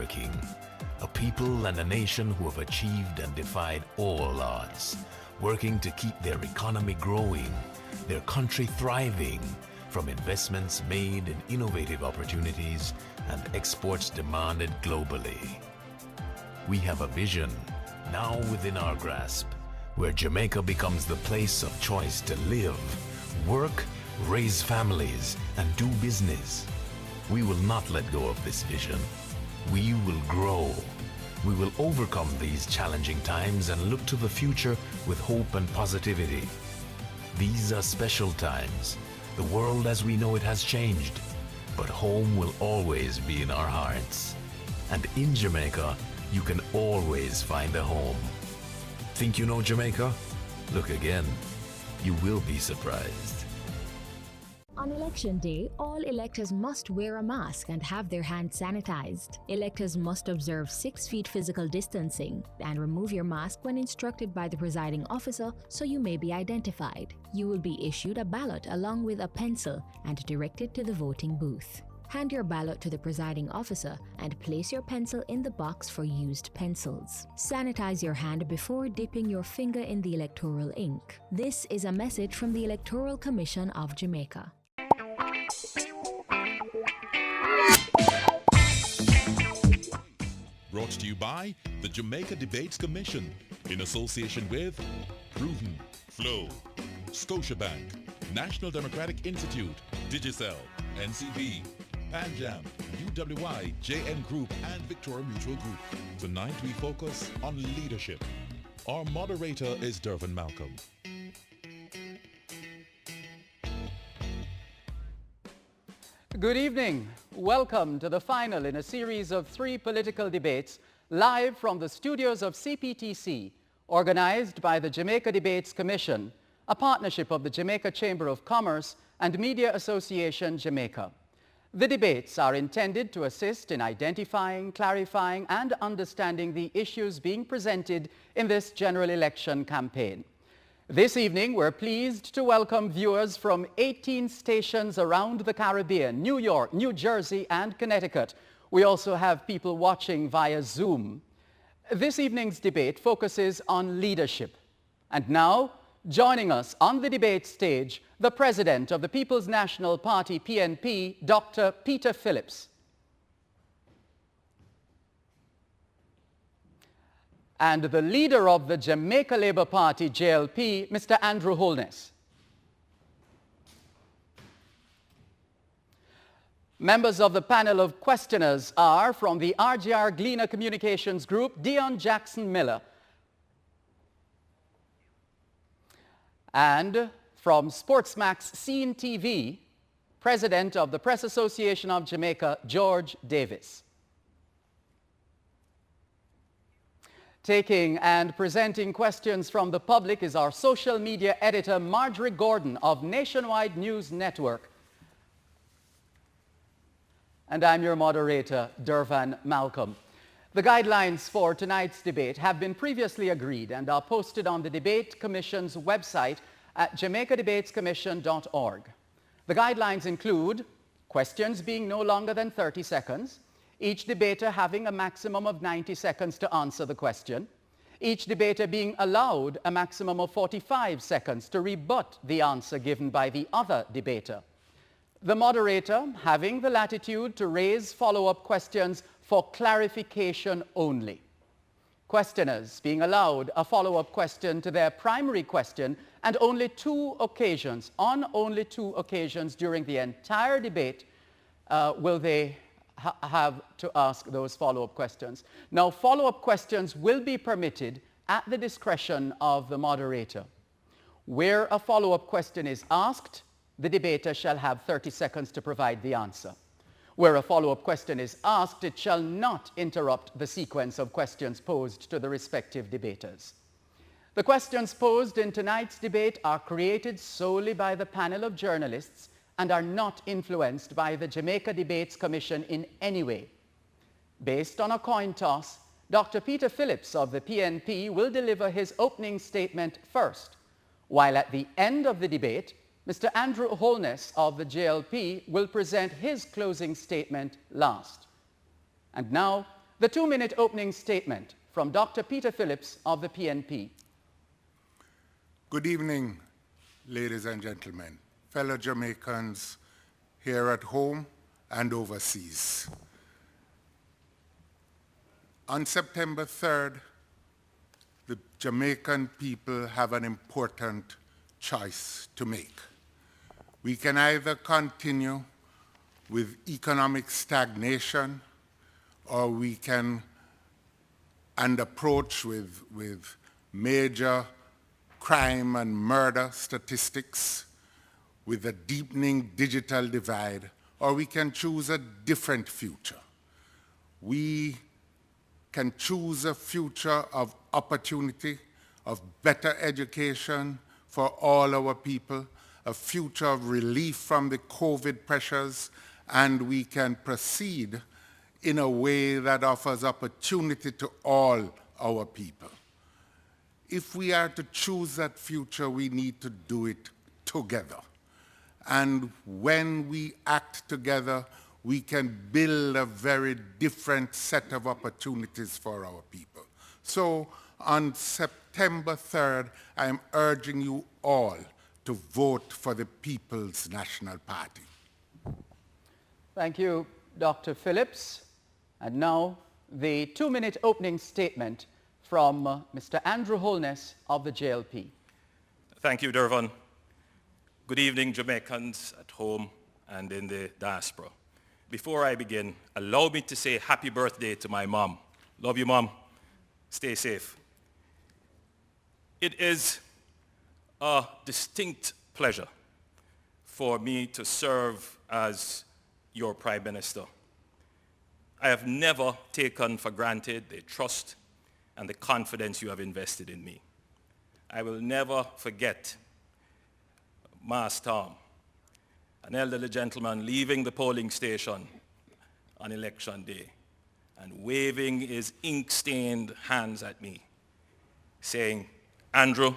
hardworking. A people and a nation who have achieved and defied all odds, working to keep their economy growing, their country thriving, from investments made in innovative opportunities and exports demanded globally. We have a vision, now within our grasp, where Jamaica becomes the place of choice to live, work, raise families, and do business. We will not let go of this vision. We will grow. We will overcome these challenging times and look to the future with hope and positivity. These are special times. The world as we know it has changed, but home will always be in our hearts. And in Jamaica, you can always find a home. Think you know Jamaica? Look again. You will be surprised. On election day, all electors must wear a mask and have their hands sanitized. Electors must observe 6 feet physical distancing and remove your mask when instructed by the presiding officer so you may be identified. You will be issued a ballot along with a pencil and directed to the voting booth. Hand your ballot to the presiding officer and place your pencil in the box for used pencils. Sanitize your hand before dipping your finger in the electoral ink. This is a message from the Electoral Commission of Jamaica. Brought to you by the Jamaica Debates Commission in association with Proven, Flow, Scotiabank, National Democratic Institute, Digicel, NCB, PanJam, UWI, JN Group, and Victoria Mutual Group. Tonight we focus on leadership. Our moderator is Dervin Malcolm. Good evening. Welcome to the final in a series of 3 political debates live from the studios of CPTC, organized by the Jamaica Debates Commission, a partnership of the Jamaica Chamber of Commerce and Media Association Jamaica. The debates are intended to assist in identifying, clarifying, and understanding the issues being presented in this general election campaign. This evening, we're pleased to welcome viewers from 18 stations around the Caribbean, New York, New Jersey, and Connecticut. We also have people watching via Zoom. This evening's debate focuses on leadership. And now, joining us on the debate stage, the President of the People's National Party, PNP, Dr. Peter Phillips. And the leader of the Jamaica Labour Party, JLP, Mr. Andrew Holness. Members of the panel of questioners are from the RGR Gleaner Communications Group, Dion Jackson Miller. And from Sportsmax Scene TV, President of the Press Association of Jamaica, George Davis. Taking and presenting questions from the public is our social media editor, Marjorie Gordon of Nationwide News Network. And I'm your moderator, Dervan Malcolm. The guidelines for tonight's debate have been previously agreed and are posted on the Debate Commission's website at jamaicadebatescommission.org. The guidelines include questions being no longer than 30 seconds, each debater having a maximum of 90 seconds to answer the question, each debater being allowed a maximum of 45 seconds to rebut the answer given by the other debater. The moderator having the latitude to raise follow-up questions for clarification only. Questioners being allowed a follow-up question to their primary question, and on only 2 occasions during the entire debate will they have to ask those follow-up questions. Now, follow-up questions will be permitted at the discretion of the moderator. Where a follow-up question is asked, the debater shall have 30 seconds to provide the answer. Where a follow-up question is asked, it shall not interrupt the sequence of questions posed to the respective debaters. The questions posed in tonight's debate are created solely by the panel of journalists and are not influenced by the Jamaica Debates Commission in any way. Based on a coin toss, Dr. Peter Phillips of the PNP will deliver his opening statement first, while at the end of the debate, Mr. Andrew Holness of the JLP will present his closing statement last. And now, the 2-minute opening statement from Dr. Peter Phillips of the PNP. Good evening, ladies and gentlemen, fellow Jamaicans here at home and overseas. On September 3rd, the Jamaican people have an important choice to make. We can either continue with economic stagnation, or we can approach with major crime and murder statistics, with a deepening digital divide, or we can choose a different future. We can choose a future of opportunity, of better education for all our people, a future of relief from the COVID pressures, and we can proceed in a way that offers opportunity to all our people. If we are to choose that future, we need to do it together. And when we act together, we can build a very different set of opportunities for our people. So on September 3rd, I am urging you all to vote for the People's National Party. Thank you, Dr. Phillips. And now, the 2-minute opening statement from Mr. Andrew Holness of the JLP. Thank you, Dervan. Good evening, Jamaicans at home and in the diaspora. Before I begin, allow me to say happy birthday to my mom. Love you, Mom. Stay safe. It is a distinct pleasure for me to serve as your Prime Minister. I have never taken for granted the trust and the confidence you have invested in me. I will never forget Mas Tom, an elderly gentleman leaving the polling station on election day and waving his ink-stained hands at me, saying, "Andrew,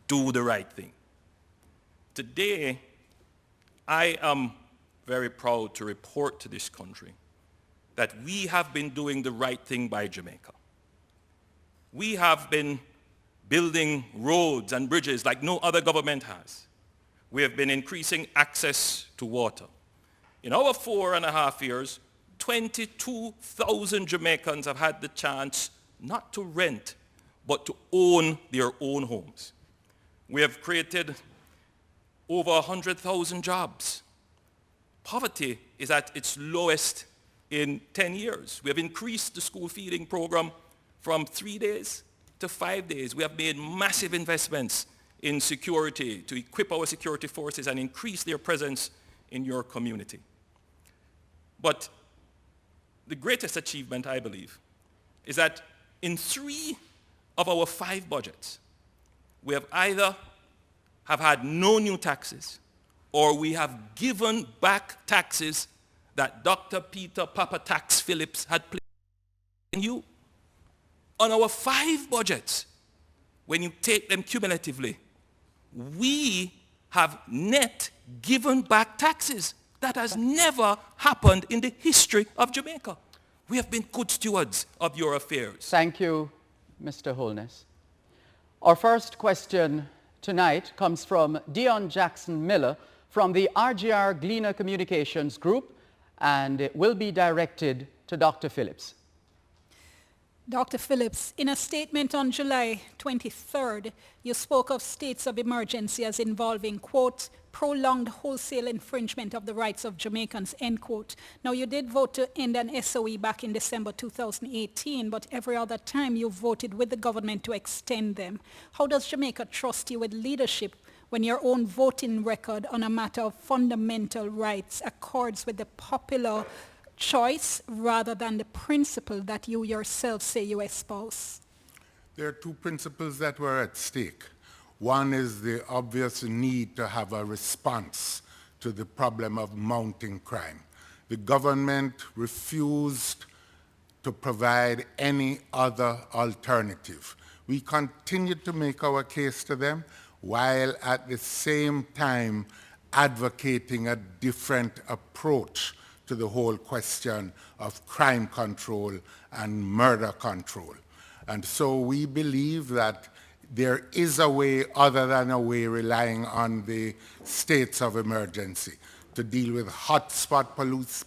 do the right thing." Today, I am very proud to report to this country that we have been doing the right thing by Jamaica. We have been building roads and bridges like no other government has. We have been increasing access to water. In our 4.5 years, 22,000 Jamaicans have had the chance not to rent, but to own their own homes. We have created over 100,000 jobs. Poverty is at its lowest in 10 years. We have increased the school feeding program from 3 days to 5 days. We have made massive investments in security to equip our security forces and increase their presence in your community. But the greatest achievement, I believe, is that in 3 of our 5 budgets, we have either have had no new taxes, or we have given back taxes that Dr. Peter Papa Tax Phillips had placed on you. On our 5 budgets, when you take them cumulatively, we have net given back taxes. That has never happened in the history of Jamaica. We have been good stewards of your affairs. Thank you, Mr. Holness. Our first question tonight comes from Dion Jackson Miller from the RGR Gleaner Communications Group, and it will be directed to Dr. Phillips. Dr. Phillips, in a statement on July 23rd, you spoke of states of emergency as involving, quote, prolonged wholesale infringement of the rights of Jamaicans, end quote. Now, you did vote to end an SOE back in December 2018, but every other time you voted with the government to extend them. How does Jamaica trust you with leadership when your own voting record on a matter of fundamental rights accords with the popular choice rather than the principle that you yourself say you espouse? There are 2 principles that were at stake. One is the obvious need to have a response to the problem of mounting crime. The government refused to provide any other alternative. We continued to make our case to them while at the same time advocating a different approach to to the whole question of crime control and murder control. And so we believe that there is a way other than a way relying on the states of emergency to deal with hotspot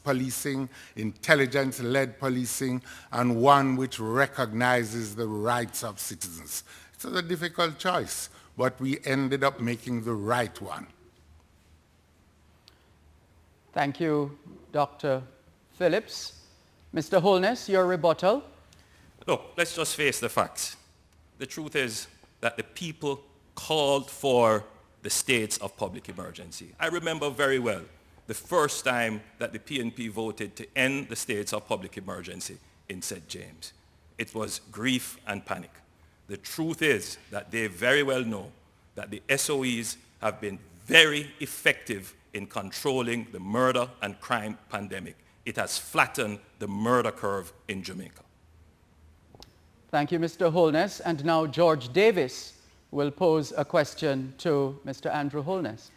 policing, intelligence-led policing, and one which recognizes the rights of citizens. It's a difficult choice, but we ended up making the right one. Thank you, Dr. Phillips. Mr. Holness, your rebuttal. Look, let's just face the facts. The truth is that the people called for the states of public emergency. I remember very well the first time that the PNP voted to end the states of public emergency in St. James. It was grief and panic. The truth is that they very well know that the SOEs have been very effective in controlling the murder and crime pandemic. It has flattened the murder curve in Jamaica. Thank you, Mr. Holness. And now George Davis will pose a question to Mr. Andrew Holness.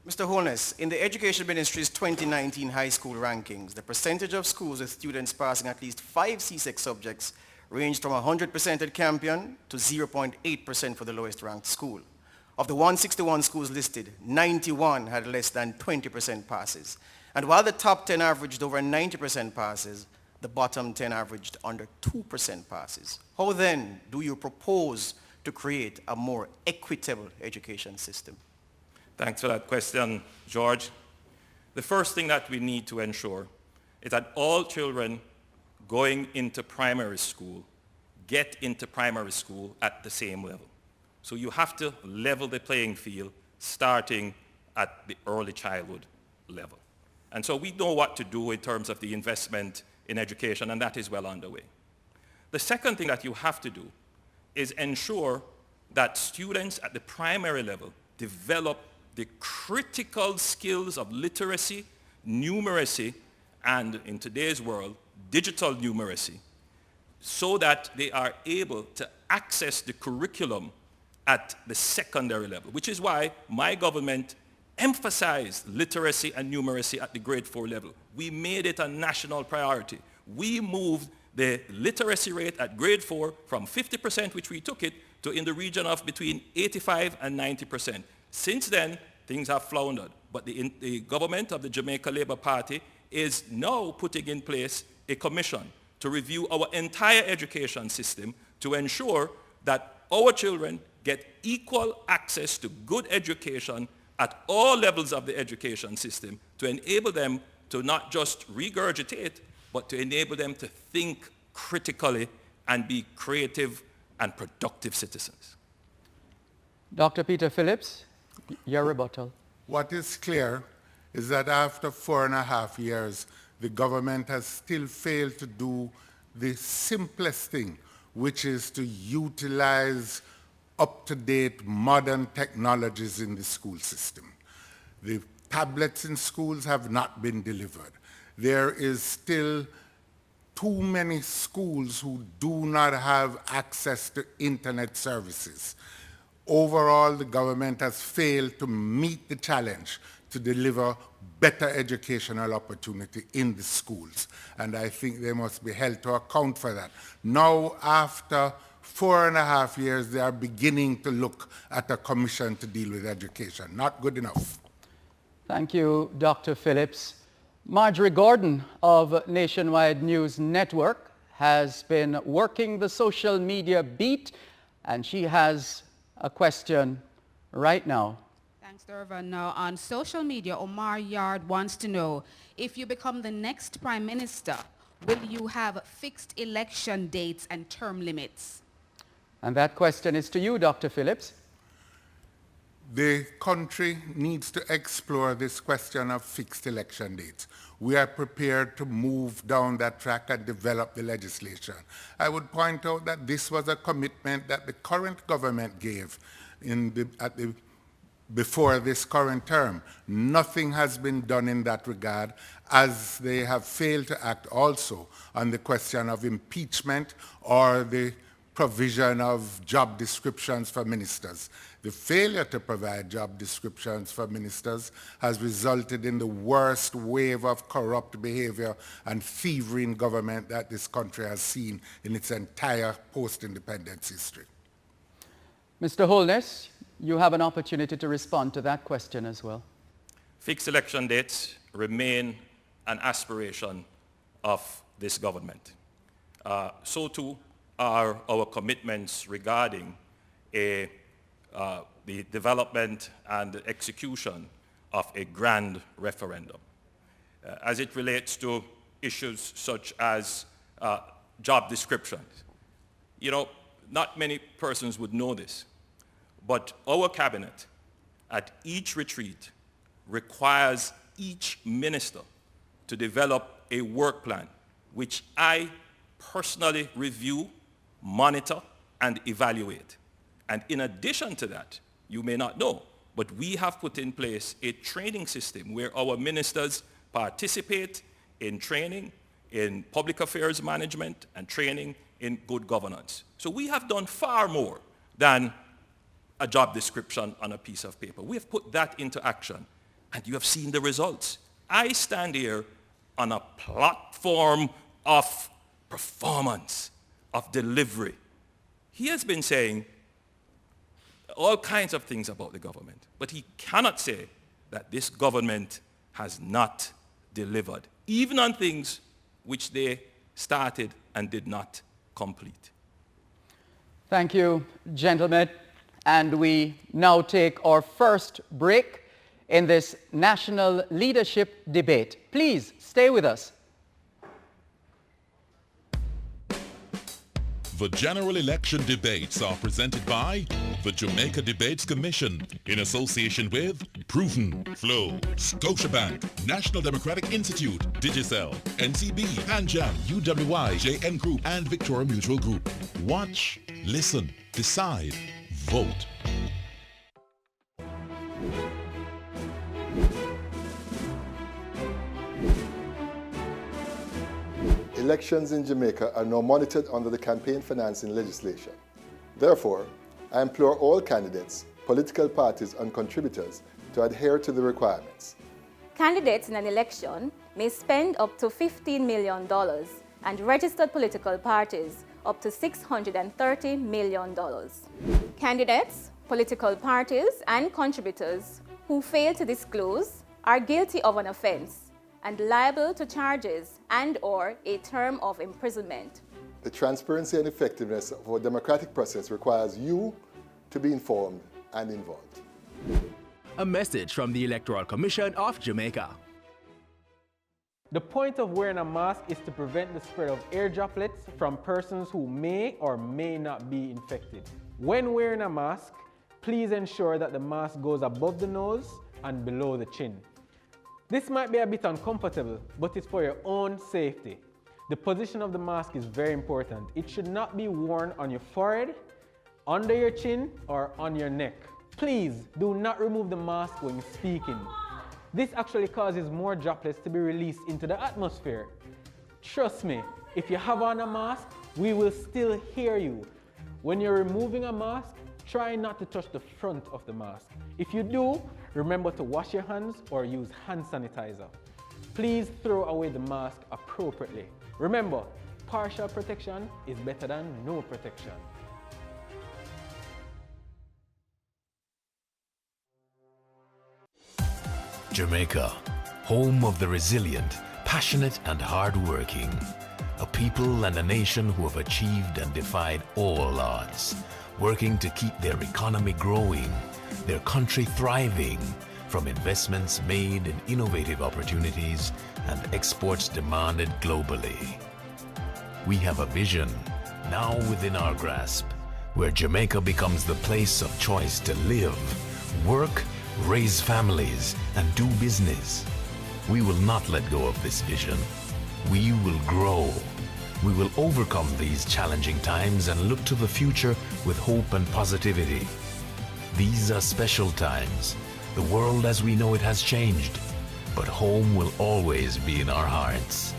Mr. Holness, in the Education Ministry's 2019 high school rankings, the percentage of schools with students passing at least 5 C6 subjects ranged from 100% at Campion to 0.8% for the lowest ranked school. Of the 161 schools listed, 91 had less than 20% passes. And while the top 10 averaged over 90% passes, the bottom 10 averaged under 2% passes. How then do you propose to create a more equitable education system? Thanks for that question, George. The first thing that we need to ensure is that all children going into primary school get into primary school at the same level. So you have to level the playing field starting at the early childhood level. And so we know what to do in terms of the investment in education, and that is well underway. The second thing that you have to do is ensure that students at the primary level develop the critical skills of literacy, numeracy, and in today's world, digital numeracy, so that they are able to access the curriculum at the secondary level, which is why my government emphasized literacy and numeracy at the grade 4 level. We made it a national priority. We moved the literacy rate at grade 4 from 50%, which we took it, to in the region of between 85 and 90%. Since then, things have floundered, but the government of the Jamaica Labour Party is now putting in place a commission to review our entire education system to ensure that our children get equal access to good education at all levels of the education system, to enable them to not just regurgitate, but to enable them to think critically and be creative and productive citizens. Dr. Peter Phillips, your rebuttal. What is clear is that after 4.5 years, the government has still failed to do the simplest thing, which is to utilize up-to-date modern technologies in the school system. The tablets in schools have not been delivered. There is still too many schools who do not have access to internet services. Overall, the government has failed to meet the challenge to deliver better educational opportunity in the schools. And I think they must be held to account for that. Now, after 4.5 years, they are beginning to look at a commission to deal with education. Not good enough. Thank you, Dr. Phillips. Marjorie Gordon of Nationwide News Network has been working the social media beat, and she has a question right now. Thanks, Dervan. Now, on social media, Omar Yard wants to know, if you become the next Prime Minister, will you have fixed election dates and term limits? And that question is to you, Dr. Phillips. The country needs to explore this question of fixed election dates. We are prepared to move down that track and develop the legislation. I would point out that this was a commitment that the current government gave before this current term. Nothing has been done in that regard, as they have failed to act also on the question of impeachment or the provision of job descriptions for ministers. The failure to provide job descriptions for ministers has resulted in the worst wave of corrupt behavior and thievery in government that this country has seen in its entire post-independence history. Mr. Holness, you have an opportunity to respond to that question as well. Fixed election dates remain an aspiration of this government. So too are our commitments regarding the development and execution of a grand referendum. As it relates to issues such as job descriptions, you know, not many persons would know this, but our cabinet at each retreat requires each minister to develop a work plan, which I personally review, monitor, and evaluate. And in addition to that, you may not know, but we have put in place a training system where our ministers participate in training in public affairs management and training in good governance. So we have done far more than a job description on a piece of paper. We have put that into action, and you have seen the results. I stand here on a platform of performance, of delivery. He has been saying all kinds of things about the government, but he cannot say that this government has not delivered, even on things which they started and did not complete. Thank you, gentlemen. And we now take our first break in this national leadership debate. Please stay with us. The general election debates are presented by the Jamaica Debates Commission in association with Proven, Flow, Scotiabank, National Democratic Institute, Digicel, NCB, PanJam, UWI, JN Group, and Victoria Mutual Group. Watch, listen, decide, vote. Elections in Jamaica are now monitored under the campaign financing legislation. Therefore, I implore all candidates, political parties and contributors to adhere to the requirements. Candidates in an election may spend up to $15 million and registered political parties up to $630 million. Candidates, political parties and contributors who fail to disclose are guilty of an offense and liable to charges and/or a term of imprisonment. The transparency and effectiveness of our democratic process requires you to be informed and involved. A message from the Electoral Commission of Jamaica. The point of wearing a mask is to prevent the spread of air droplets from persons who may or may not be infected. When wearing a mask, please ensure that the mask goes above the nose and below the chin. This might be a bit uncomfortable, but it's for your own safety. The position of the mask is very important. It should not be worn on your forehead, under your chin, or on your neck. Please do not remove the mask when speaking. This actually causes more droplets to be released into the atmosphere. Trust me, if you have on a mask, we will still hear you. When you're removing a mask, try not to touch the front of the mask. If you do, remember to wash your hands or use hand sanitizer. Please throw away the mask appropriately. Remember, partial protection is better than no protection. Jamaica, home of the resilient, passionate and hard-working. A people and a nation who have achieved and defied all odds, working to keep their economy growing, their country thriving, from investments made in innovative opportunities and exports demanded globally. We have a vision, now within our grasp, where Jamaica becomes the place of choice to live, work, raise families, and do business. We will not let go of this vision. We will grow. We will overcome these challenging times and look to the future with hope and positivity. These are special times. The world as we know it has changed, but home will always be in our hearts.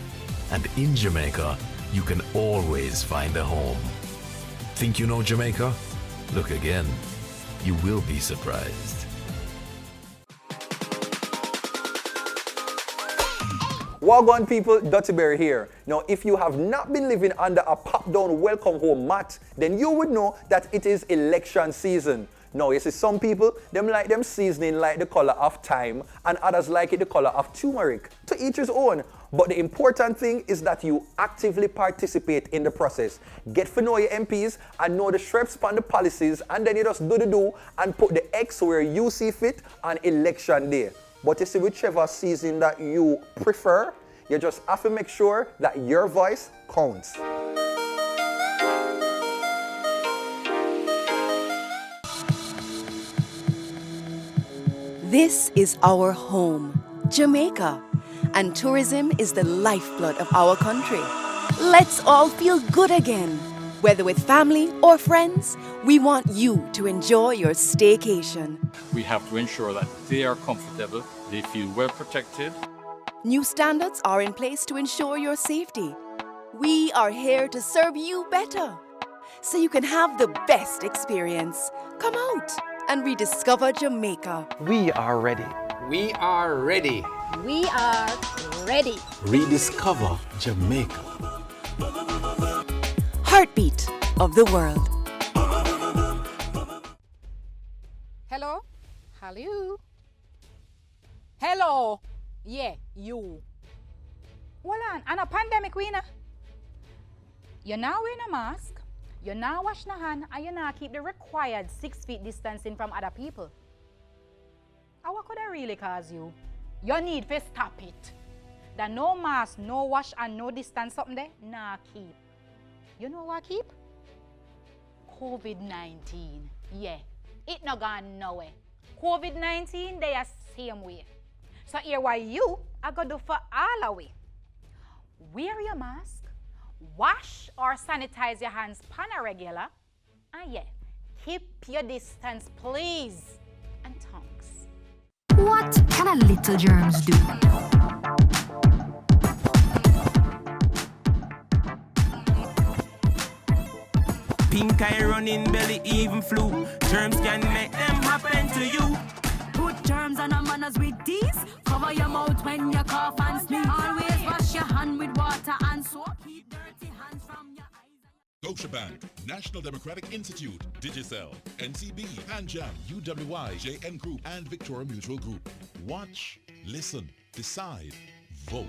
And in Jamaica, you can always find a home. Think you know Jamaica? Look again. You will be surprised. Wagwan people, Duttyberry here. Now, if you have not been living under a pop-down welcome home mat, then you would know that it is election season. Now, you see, some people, them like them seasoning like the color of thyme, and others like it the color of turmeric. To each his own. But the important thing is that you actively participate in the process. Get to know your MPs and know the shreps on the policies, and then you just do and put the X where you see fit on election day. But you see, whichever season that you prefer, you just have to make sure that your voice counts. This is our home, Jamaica, and tourism is the lifeblood of our country. Let's all feel good again. Whether with family or friends, we want you to enjoy your staycation. We have to ensure that they are comfortable, they feel well protected. New standards are in place to ensure your safety. We are here to serve you better, so you can have the best experience. Come out and rediscover Jamaica. We are ready. We are ready. We are ready. Rediscover Jamaica. Heartbeat of the world. Hello? Hello? Hello? Yeah, you. Hold on, and a pandemic winner. You're now wearing a mask, you're now washing your hand, and you now keep the required 6 feet distancing from other people. And what could that really cause you? You need to stop it. That no mask, no wash, and no distance something there, nah keep. You know what keep? COVID-19. Yeah, it not gone nowhere. COVID-19, they are same way. So here what you are going to do for all of we. Wear your mask, wash or sanitize your hands pan a regular, and yeah, keep your distance, please. And thanks. What can a little germs do? Pink eye running belly, even flu. Germs can make them happen to you. Put germs on our manners with these. Cover your mouth when you cough and sneeze. Always wash your hand with water and soap. Keep dirty hands from your eyes. Scotiabank, National Democratic Institute, Digicel, NCB, PanJam, UWI, JN Group, and Victoria Mutual Group. Watch, listen, decide, vote.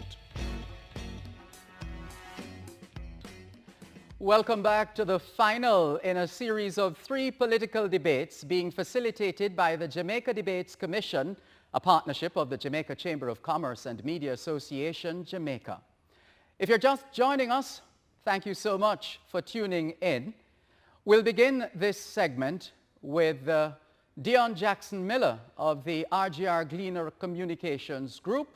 Welcome back to the final in a series of 3 political debates being facilitated by the Jamaica Debates Commission, a partnership of the Jamaica Chamber of Commerce and Media Association, Jamaica. If you're just joining us, thank you so much for tuning in. We'll begin this segment with Dion Jackson Miller of the RGR Gleaner Communications Group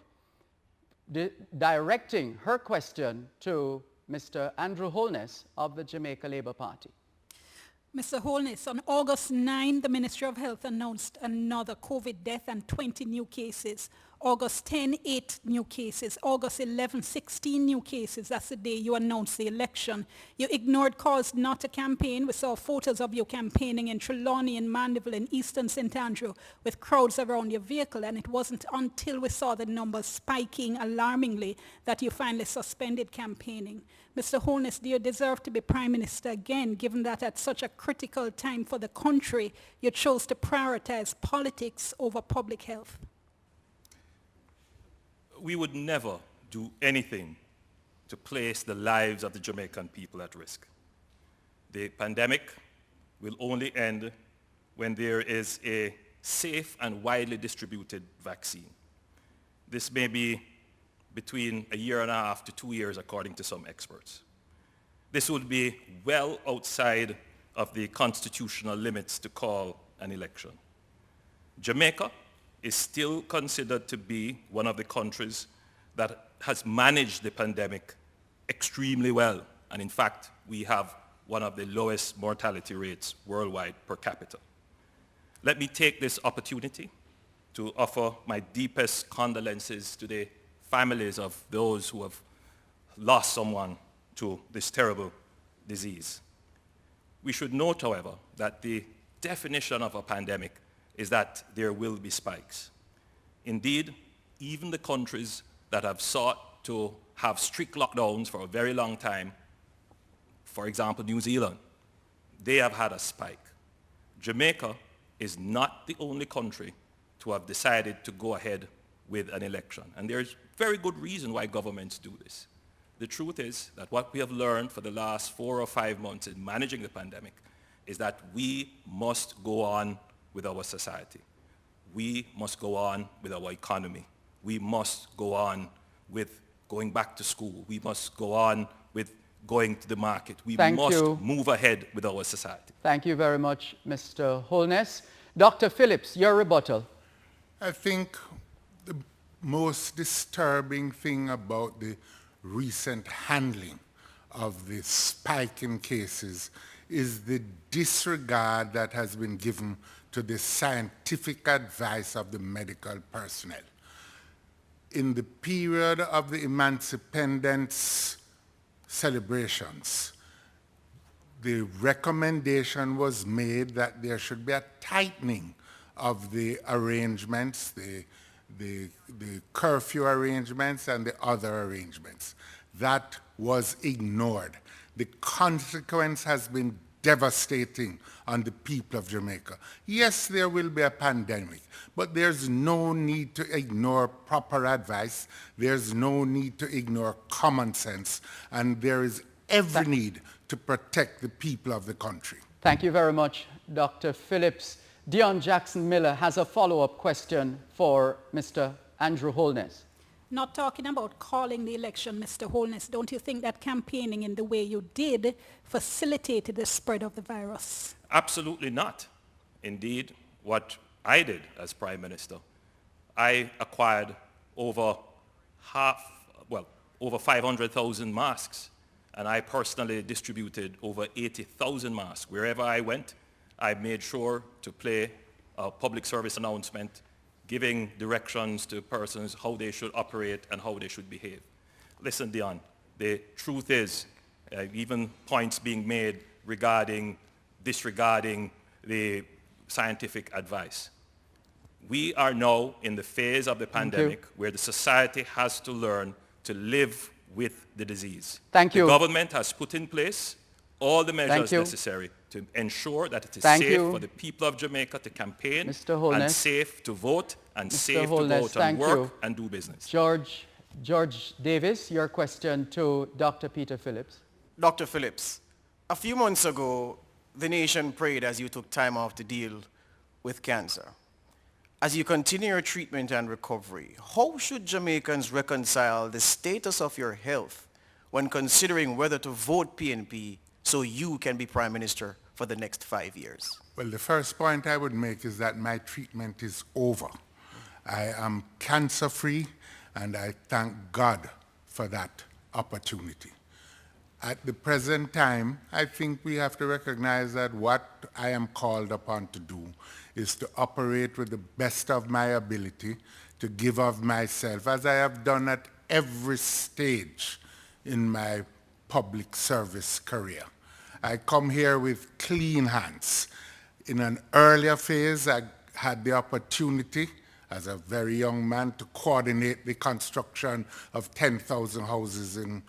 directing her question to Mr. Andrew Holness of the Jamaica Labour Party. Mr. Holness, on August 9, the Ministry of Health announced another COVID death and 20 new cases. August 10, 8 new cases. August 11, 16 new cases. That's the day you announced the election. You ignored calls not to campaign. We saw photos of you campaigning in Trelawney and Mandeville and Eastern St. Andrew with crowds around your vehicle, and it wasn't until we saw the numbers spiking alarmingly that you finally suspended campaigning. Mr. Holness, do you deserve to be Prime Minister again, given that at such a critical time for the country, you chose to prioritize politics over public health? We would never do anything to place the lives of the Jamaican people at risk. The pandemic will only end when there is a safe and widely distributed vaccine. This may be between 1.5 years to 2 years, according to some experts. This would be well outside of the constitutional limits to call an election. Jamaica is still considered to be one of the countries that has managed the pandemic extremely well. And in fact, we have one of the lowest mortality rates worldwide per capita. Let me take this opportunity to offer my deepest condolences to the families of those who have lost someone to this terrible disease. We should note, however, that the definition of a pandemic is that there will be spikes. Indeed, even the countries that have sought to have strict lockdowns for a very long time, for example, New Zealand, they have had a spike. Jamaica is not the only country to have decided to go ahead with an election. And there's very good reason why governments do this. The truth is that what we have learned for the last 4 or 5 months in managing the pandemic is that we must go on with our society. We must go on with our economy. We must go on with going back to school. We must go on with going to the market. We must move ahead with our society. Thank you very much, Mr. Holness. Dr. Phillips, your rebuttal. I think the most disturbing thing about the recent handling of the spike in cases is the disregard that has been given to the scientific advice of the medical personnel. In the period of the Emancipendence celebrations, the recommendation was made that there should be a tightening of the arrangements, the curfew arrangements and the other arrangements. That was ignored. The consequence has been devastating on the people of Jamaica. Yes, there will be a pandemic, but there's no need to ignore proper advice. There's no need to ignore common sense, and there is every need to protect the people of the country. Thank you very much, Dr. Phillips. Dion Jackson-Miller has a follow-up question for Mr. Andrew Holness. Not talking about calling the election, Mr. Holness, don't you think that campaigning in the way you did facilitated the spread of the virus? Absolutely not. Indeed, what I did as Prime Minister, I acquired over 500,000 masks, and I personally distributed over 80,000 masks. Wherever I went, I made sure to play a public service announcement giving directions to persons how they should operate and how they should behave. Listen, Dion, the truth is, even points being made regarding disregarding the scientific advice. We are now in the phase of the pandemic where the society has to learn to live with the disease. Thank you. The government has put in place all the measures necessary to ensure that it is safe for the people of Jamaica to campaign and safe to vote and safe to go out and work and do business. George Davis, your question to Dr. Peter Phillips. Dr. Phillips, a few months ago, the nation prayed as you took time off to deal with cancer. As you continue your treatment and recovery, how should Jamaicans reconcile the status of your health when considering whether to vote PNP so you can be Prime Minister for the next 5 years? Well, the first point I would make is that my treatment is over. I am cancer-free, and I thank God for that opportunity. At the present time, I think we have to recognize that what I am called upon to do is to operate with the best of my ability, to give of myself, as I have done at every stage in my public service career. I come here with clean hands. In an earlier phase, I had the opportunity as a very young man to coordinate the construction of 10,000 houses in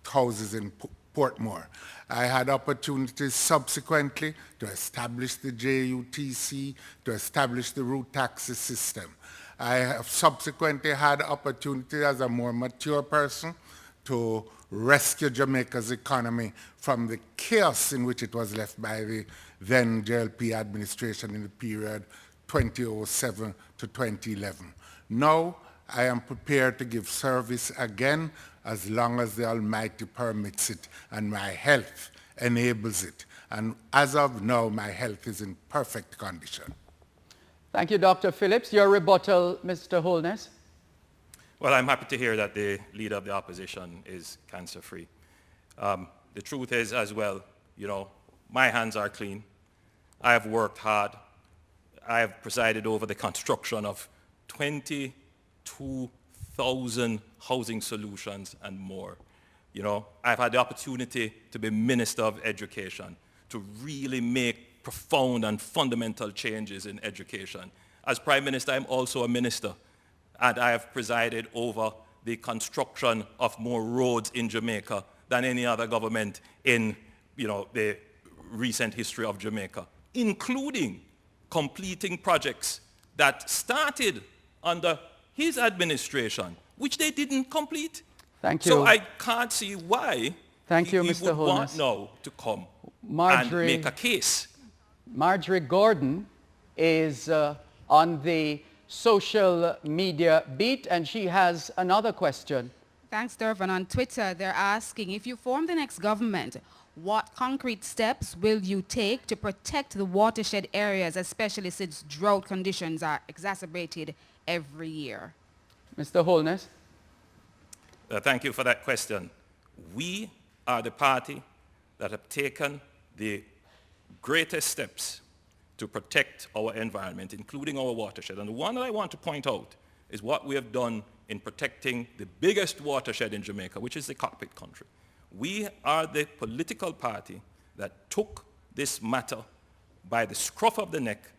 Portmore. I had opportunities subsequently to establish the JUTC, to establish the route taxi system. I have subsequently had opportunity as a more mature person to rescue Jamaica's economy from the chaos in which it was left by the then JLP administration in the period 2007 to 2011. Now, I am prepared to give service again as long as the Almighty permits it and my health enables it. And as of now, my health is in perfect condition. Thank you, Dr. Phillips. Your rebuttal, Mr. Holness. Well, I'm happy to hear that the leader of the opposition is cancer-free. The truth is as well, you know, my hands are clean. I have worked hard. I have presided over the construction of 22,000 housing solutions and more. You know, I've had the opportunity to be Minister of Education, to to really make profound and fundamental changes in education. As Prime Minister, I'm also a minister, and I have presided over the construction of more roads in Jamaica than any other government in the recent history of Jamaica, including completing projects that started under his administration, which they didn't complete. Thank you. So I can't see why he would want now to come and make a case. Marjorie Gordon is on the social media beat, and she has another question. Thanks, Durvan. On Twitter, they're asking, if you form the next government, what concrete steps will you take to protect the watershed areas, especially since drought conditions are exacerbated every year? Mr. Holness. Thank you for that question. We are the party that have taken the greatest steps to protect our environment, including our watershed. And the one that I want to point out is what we have done in protecting the biggest watershed in Jamaica, which is the cockpit country. We are the political party that took this matter by the scruff of the neck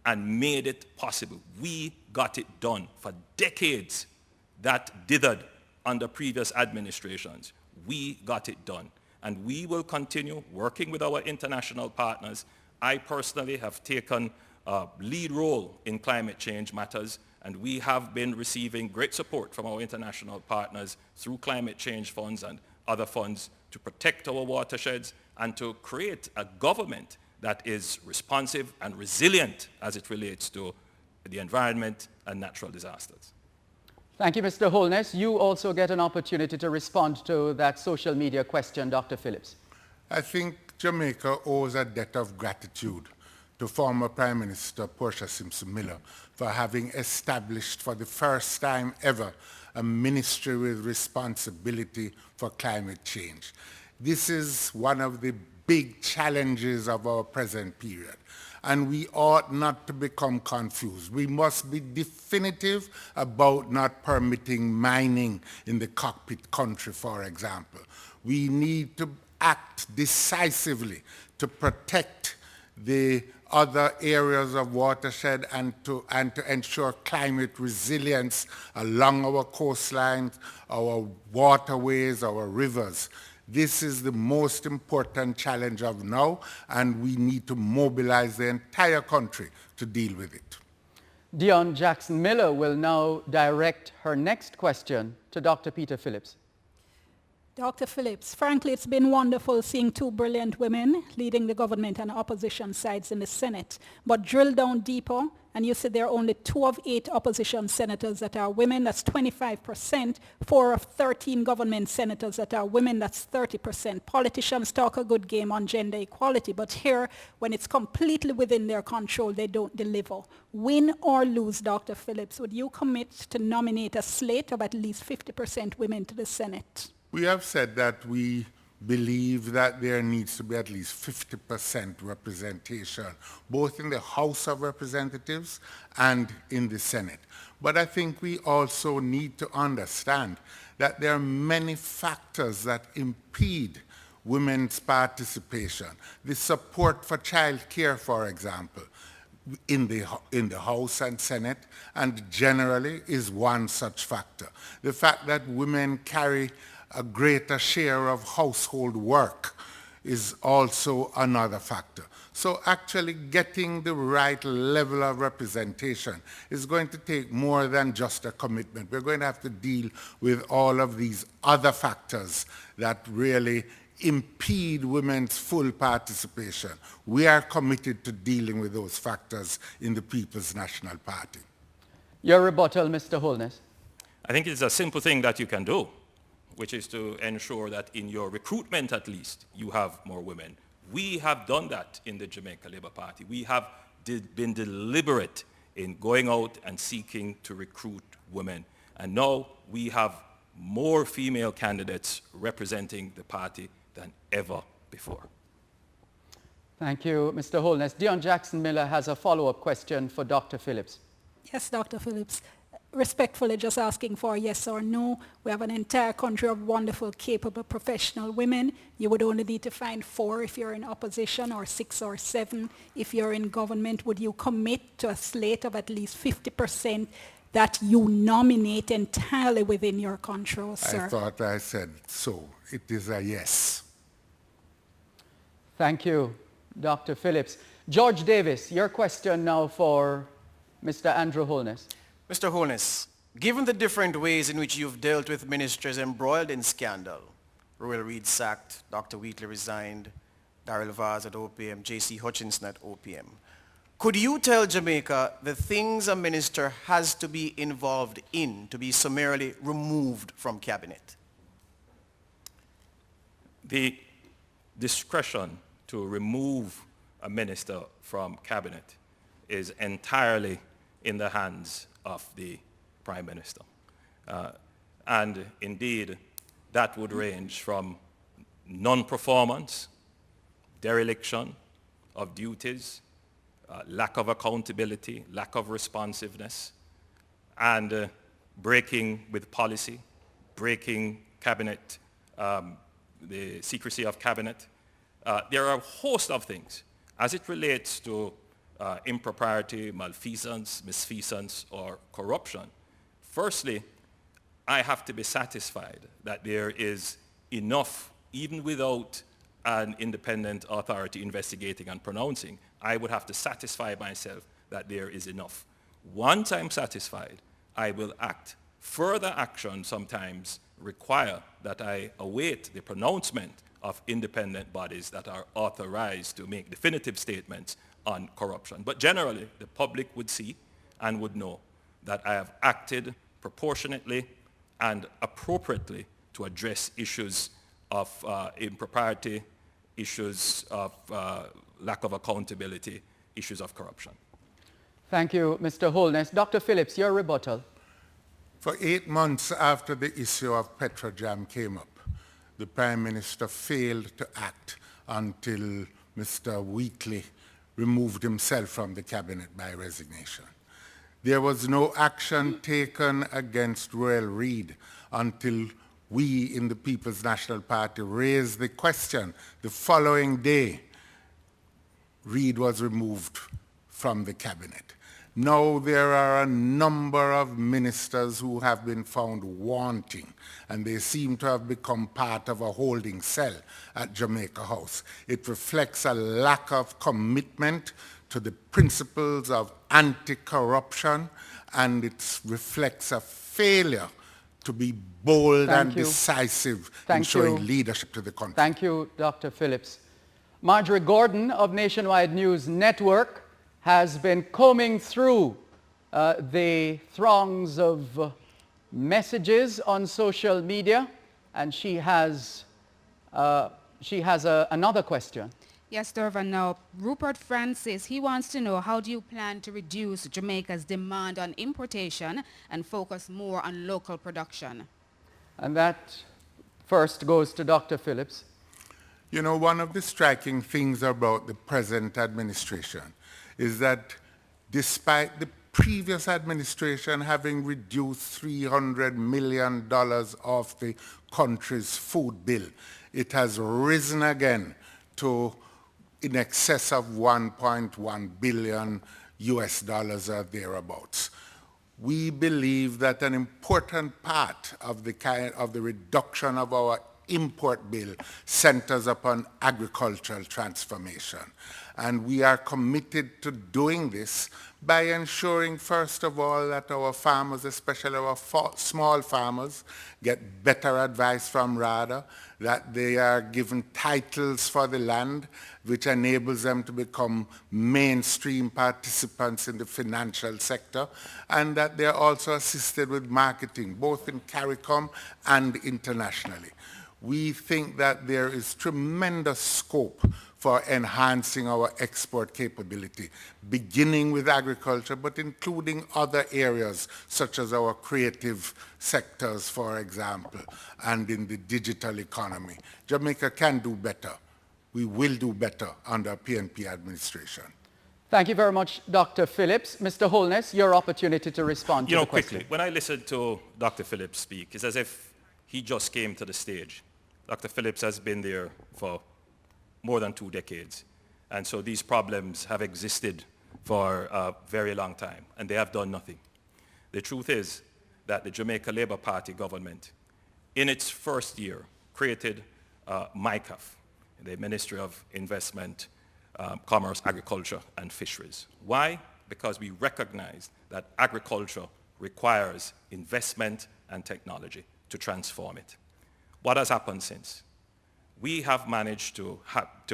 and made it possible. We got it done. For decades that dithered under previous administrations. We got it done. And we will continue working with our international partners. I personally have taken a lead role in climate change matters, and we have been receiving great support from our international partners through climate change funds and other funds to protect our watersheds and to create a government that is responsive and resilient as it relates to the environment and natural disasters. Thank you, Mr. Holness. You also get an opportunity to respond to that social media question, Dr. Phillips. I think Jamaica owes a debt of gratitude to former Prime Minister Portia Simpson Miller for having established for the first time ever a ministry with responsibility for climate change. This is one of the big challenges of our present period, and we ought not to become confused. We must be definitive about not permitting mining in the cockpit country, for example. We need to act decisively to protect the other areas of watershed and to ensure climate resilience along our coastlines, our waterways, our rivers. This is the most important challenge of now, and we need to mobilize the entire country to deal with it. Dion Jackson Miller will now direct her next question to Dr. Peter Phillips. Dr. Phillips, frankly, it's been wonderful seeing two brilliant women leading the government and opposition sides in the Senate. But drill down deeper, and you said there are only 2 of 8 opposition senators that are women. That's 25%. 4 of 13 government senators that are women. That's 30%. Politicians talk a good game on gender equality, but here, when it's completely within their control, they don't deliver. Win or lose, Dr. Phillips, would you commit to nominate a slate of at least 50% women to the Senate? We have said that we believe that there needs to be at least 50% representation, both in the House of Representatives and in the Senate. But I think we also need to understand that there are many factors that impede women's participation. The support for child care, for example, in the House and Senate, and generally is one such factor. The fact that women carry a greater share of household work is also another factor. So actually getting the right level of representation is going to take more than just a commitment. We're going to have to deal with all of these other factors that really impede women's full participation. We are committed to dealing with those factors in the People's National Party. Your rebuttal, Mr. Holness. I think it's a simple thing that you can do, which is to ensure that in your recruitment at least, you have more women. We have done that in the Jamaica Labour Party. We have been deliberate in going out and seeking to recruit women. And now we have more female candidates representing the party than ever before. Thank you, Mr. Holness. Dion Jackson Miller has a follow-up question for Dr. Phillips. Yes, Dr. Phillips. respectfully just asking for a yes or no. We have an entire country of wonderful, capable, professional women. You would only need to find 4 if you're in opposition, or 6 or 7 if you're in government. Would you commit to a slate of at least 50% that you nominate entirely within your control, sir? I thought I said so. It is a yes. Thank you, Dr. Phillips. George Davis, your question now for Mr. Andrew Holness. Mr. Holness, given the different ways in which you've dealt with ministers embroiled in scandal, Royal Reed sacked, Dr. Wheatley resigned, Darrell Vaz at OPM, J.C. Hutchinson at OPM, could you tell Jamaica the things a minister has to be involved in to be summarily removed from cabinet? The discretion to remove a minister from cabinet is entirely in the hands of the Prime Minister. And indeed, that would range from non-performance, dereliction of duties, lack of accountability, lack of responsiveness, and breaking with policy, breaking cabinet, the secrecy of cabinet. There are a host of things as it relates to impropriety, malfeasance, misfeasance, or corruption. Firstly, I have to be satisfied that there is enough, even without an independent authority investigating and pronouncing. I would have to satisfy myself that there is enough. Once I'm satisfied, I will act. Further action sometimes require that I await the pronouncement of independent bodies that are authorized to make definitive statements on corruption. But generally, the public would see and would know that I have acted proportionately and appropriately to address issues of impropriety, issues of lack of accountability, issues of corruption. Thank you, Mr. Holness. Dr. Phillips, your rebuttal. For 8 months after the issue of Petrojam came up, the Prime Minister failed to act until Mr. Wheatley removed himself from the cabinet by resignation. There was no action taken against Royal Reed until we in the People's National Party raised the question. The following day, Reed was removed from the cabinet. Now there are a number of ministers who have been found wanting, and they seem to have become part of a holding cell at Jamaica House. It reflects a lack of commitment to the principles of anti-corruption, and it reflects a failure to be bold and decisive in showing leadership to the country. Thank you, Dr. Phillips. Marjorie Gordon of Nationwide News Network has been combing through the throngs of messages on social media, and she has another question. Yes, Durvan. Now, Rupert Francis, he wants to know, how do you plan to reduce Jamaica's demand on importation and focus more on local production? And that first goes to Dr. Phillips. You know, one of the striking things about the present administration is that despite the previous administration having reduced $300 million of the country's food bill, it has risen again to in excess of $1.1 billion or thereabouts. We believe that an important part of the reduction of our import bill centers upon agricultural transformation. And we are committed to doing this by ensuring, first of all, that our farmers, especially our small farmers, get better advice from RADA, that they are given titles for the land, which enables them to become mainstream participants in the financial sector, and that they are also assisted with marketing, both in CARICOM and internationally. We think that there is tremendous scope for enhancing our export capability, beginning with agriculture, but including other areas such as our creative sectors, for example, and in the digital economy. Jamaica can do better. We will do better under PNP administration. Thank you very much, Dr. Phillips. Mr. Holness, your opportunity to respond to the question. Quickly, when I listened to Dr. Phillips speak, it's as if he just came to the stage. Dr. Phillips has been there for more than 2 decades. And so these problems have existed for a very long time, and they have done nothing. The truth is that the Jamaica Labour Party government, in its first year, created MICAF, the Ministry of Investment, Commerce, Agriculture, and Fisheries. Why? Because we recognize that agriculture requires investment and technology to transform it. What has happened since? We have managed to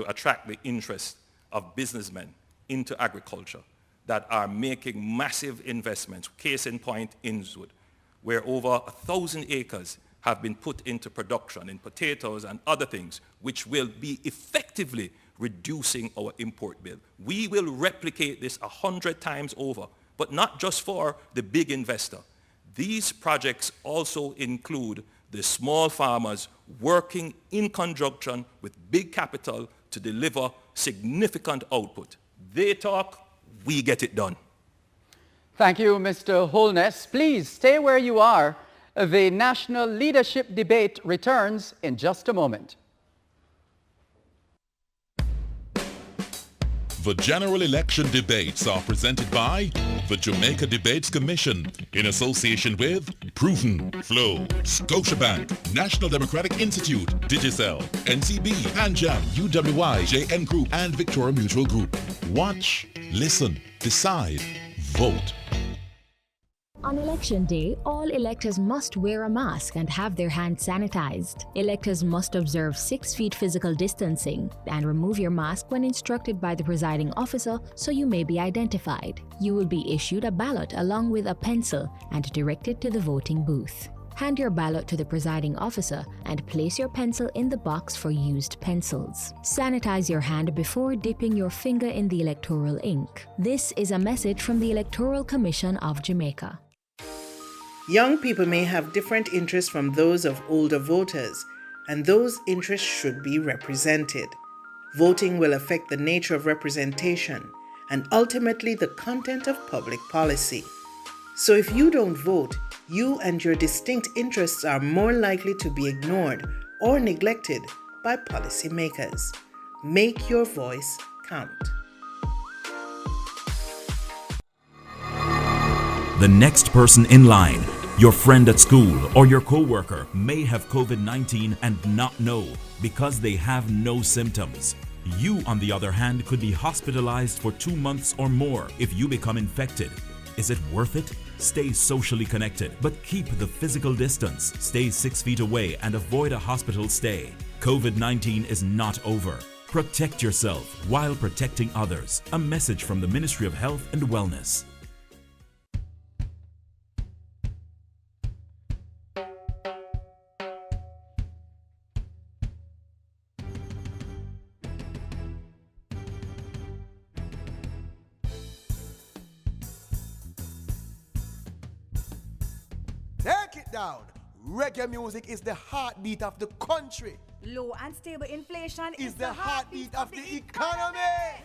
attract the interest of businessmen into agriculture that are making massive investments. Case in point, Innswood, where over 1,000 acres have been put into production in potatoes and other things, which will be effectively reducing our import bill. We will replicate this 100 times over, but not just for the big investor. These projects also include the small farmers working in conjunction with big capital to deliver significant output. They talk, we get it done. Thank you, Mr. Holness. Please stay where you are. The national leadership debate returns in just a moment. The general election debates are presented by the Jamaica Debates Commission in association with Proven, Flow, Scotiabank, National Democratic Institute, Digicel, NCB, PanJam, UWI, JN Group, and Victoria Mutual Group. Watch, listen, decide, vote. On election day, all electors must wear a mask and have their hands sanitized. Electors must observe 6 feet physical distancing and remove your mask when instructed by the presiding officer so you may be identified. You will be issued a ballot along with a pencil and directed to the voting booth. Hand your ballot to the presiding officer and place your pencil in the box for used pencils. Sanitize your hand before dipping your finger in the electoral ink. This is a message from the Electoral Commission of Jamaica. Young people may have different interests from those of older voters, and those interests should be represented. Voting will affect the nature of representation and ultimately the content of public policy. So if you don't vote, you and your distinct interests are more likely to be ignored or neglected by policymakers. Make your voice count. The next person in line, your friend at school or your co-worker, may have COVID-19 and not know because they have no symptoms. You, on the other hand, could be hospitalized for 2 months or more if you become infected. Is it worth it? Stay socially connected, but keep the physical distance. Stay 6 feet away and avoid a hospital stay. COVID-19 is not over. Protect yourself while protecting others. A message from the Ministry of Health and Wellness. Take it down. Reggae music is the heartbeat of the country. Low and stable inflation is the heartbeat of the economy.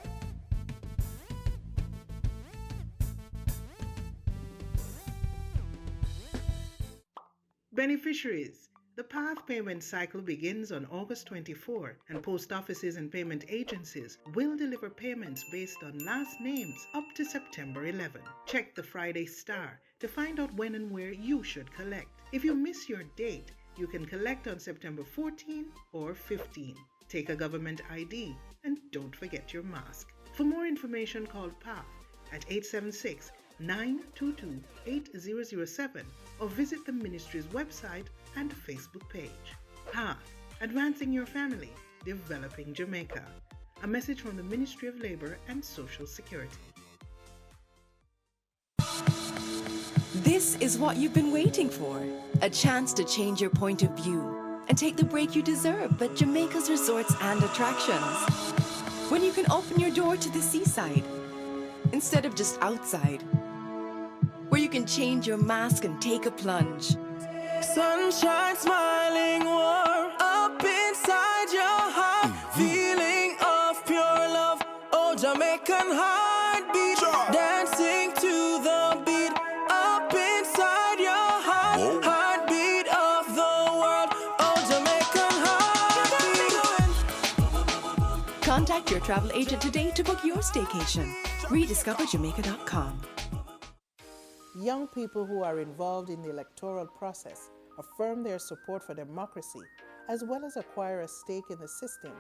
Beneficiaries. The PATH payment cycle begins on August 24, and post offices and payment agencies will deliver payments based on last names up to September 11. Check the Friday Star to find out when and where you should collect. If you miss your date, you can collect on September 14 or 15. Take a government ID and don't forget your mask. For more information, call PATH at 876-922-8007 or visit the Ministry's website and Facebook page. PATH, advancing your family, developing Jamaica. A message from the Ministry of Labour and Social Security. This is what you've been waiting for. A chance to change your point of view and take the break you deserve at Jamaica's resorts and attractions. When you can open your door to the seaside instead of just outside. Where you can change your mask and take a plunge. Sunshine smiling warm up inside your heart. Feeling of pure love. Oh, Jamaican heartbeat. heartbeat, dancing to the beat, up inside your heart, heartbeat of the world, oh Jamaican heartbeat. Contact your travel agent today to book your staycation. RediscoverJamaica.com. Young people who are involved in the electoral process affirm their support for democracy, as well as acquire a stake in the system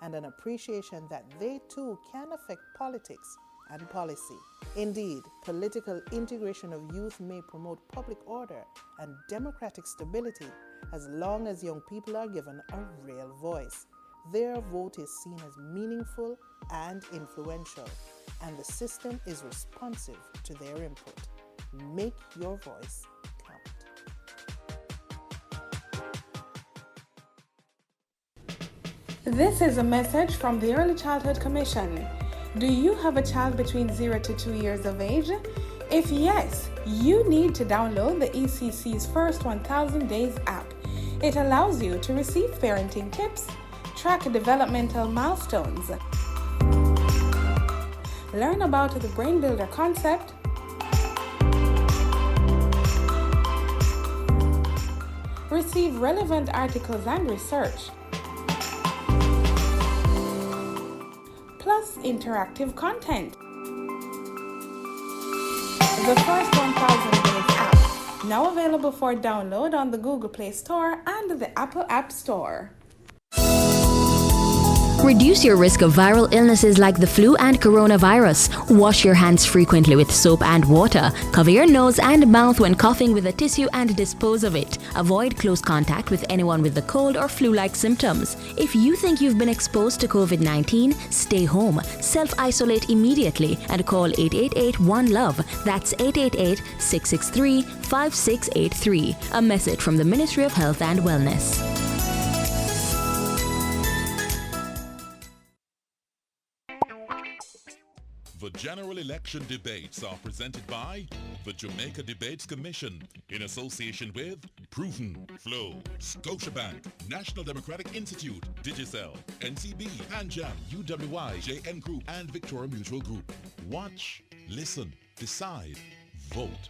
and an appreciation that they too can affect politics and policy. Indeed, political integration of youth may promote public order and democratic stability as long as young people are given a real voice. Their vote is seen as meaningful and influential, and the system is responsive to their input. Make your voice count. This is a message from the Early Childhood Commission. Do you have a child between 0 to 2 years of age? If yes, you need to download the ECC's First 1000 Days app. It allows you to receive parenting tips, track developmental milestones, learn about the Brain Builder concept, receive relevant articles and research, plus interactive content. The First 1000 Days app, now available for download on the Google Play Store and the Apple App Store. Reduce your risk of viral illnesses like the flu and coronavirus. Wash your hands frequently with soap and water. Cover your nose and mouth when coughing with a tissue and dispose of it. Avoid close contact with anyone with the cold or flu-like symptoms. If you think you've been exposed to COVID-19, stay home. Self-isolate immediately and call 888-1-LOVE. That's 888-663-5683. A message from the Ministry of Health and Wellness. The general election debates are presented by the Jamaica Debates Commission in association with Proven, Flow, Scotiabank, National Democratic Institute, Digicel, NCB, Hanjam, UWI, JN Group, and Victoria Mutual Group. Watch, listen, decide, vote.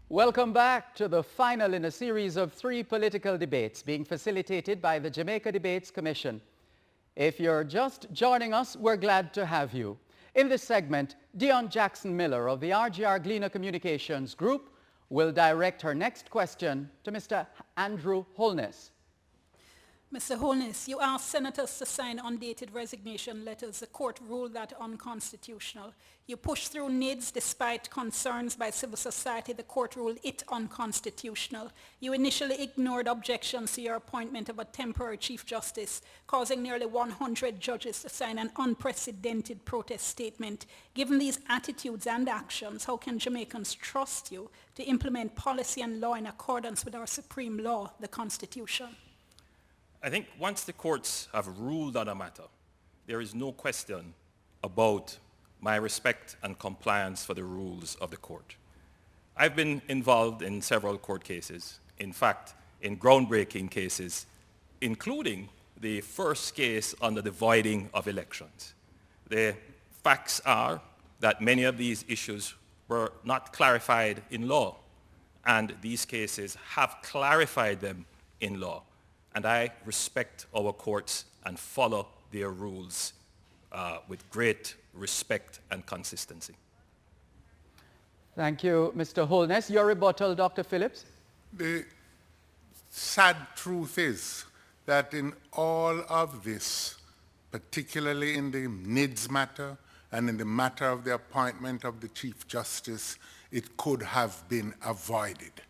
Welcome back to the final in a series of 3 political debates being facilitated by the Jamaica Debates Commission. If you're just joining us, we're glad to have you. In this segment, Dion Jackson Miller of the RGR Gleaner Communications Group will direct her next question to Mr. Andrew Holness. Mr. Holness, you asked senators to sign undated resignation letters. The court ruled that unconstitutional. You pushed through NIDS despite concerns by civil society. The court ruled it unconstitutional. You initially ignored objections to your appointment of a temporary Chief Justice, causing nearly 100 judges to sign an unprecedented protest statement. Given these attitudes and actions, how can Jamaicans trust you to implement policy and law in accordance with our supreme law, the Constitution? I think once the courts have ruled on a matter, there is no question about my respect and compliance for the rules of the court. I've been involved in several court cases, in fact, in groundbreaking cases, including the first case on the voiding of elections. The facts are that many of these issues were not clarified in law, and these cases have clarified them in law. And I respect our courts and follow their rules with great respect and consistency. Thank you, Mr. Holness. Your rebuttal, Dr. Phillips? The sad truth is that in all of this, particularly in the NIDS matter and in the matter of the appointment of the Chief Justice, it could have been avoided.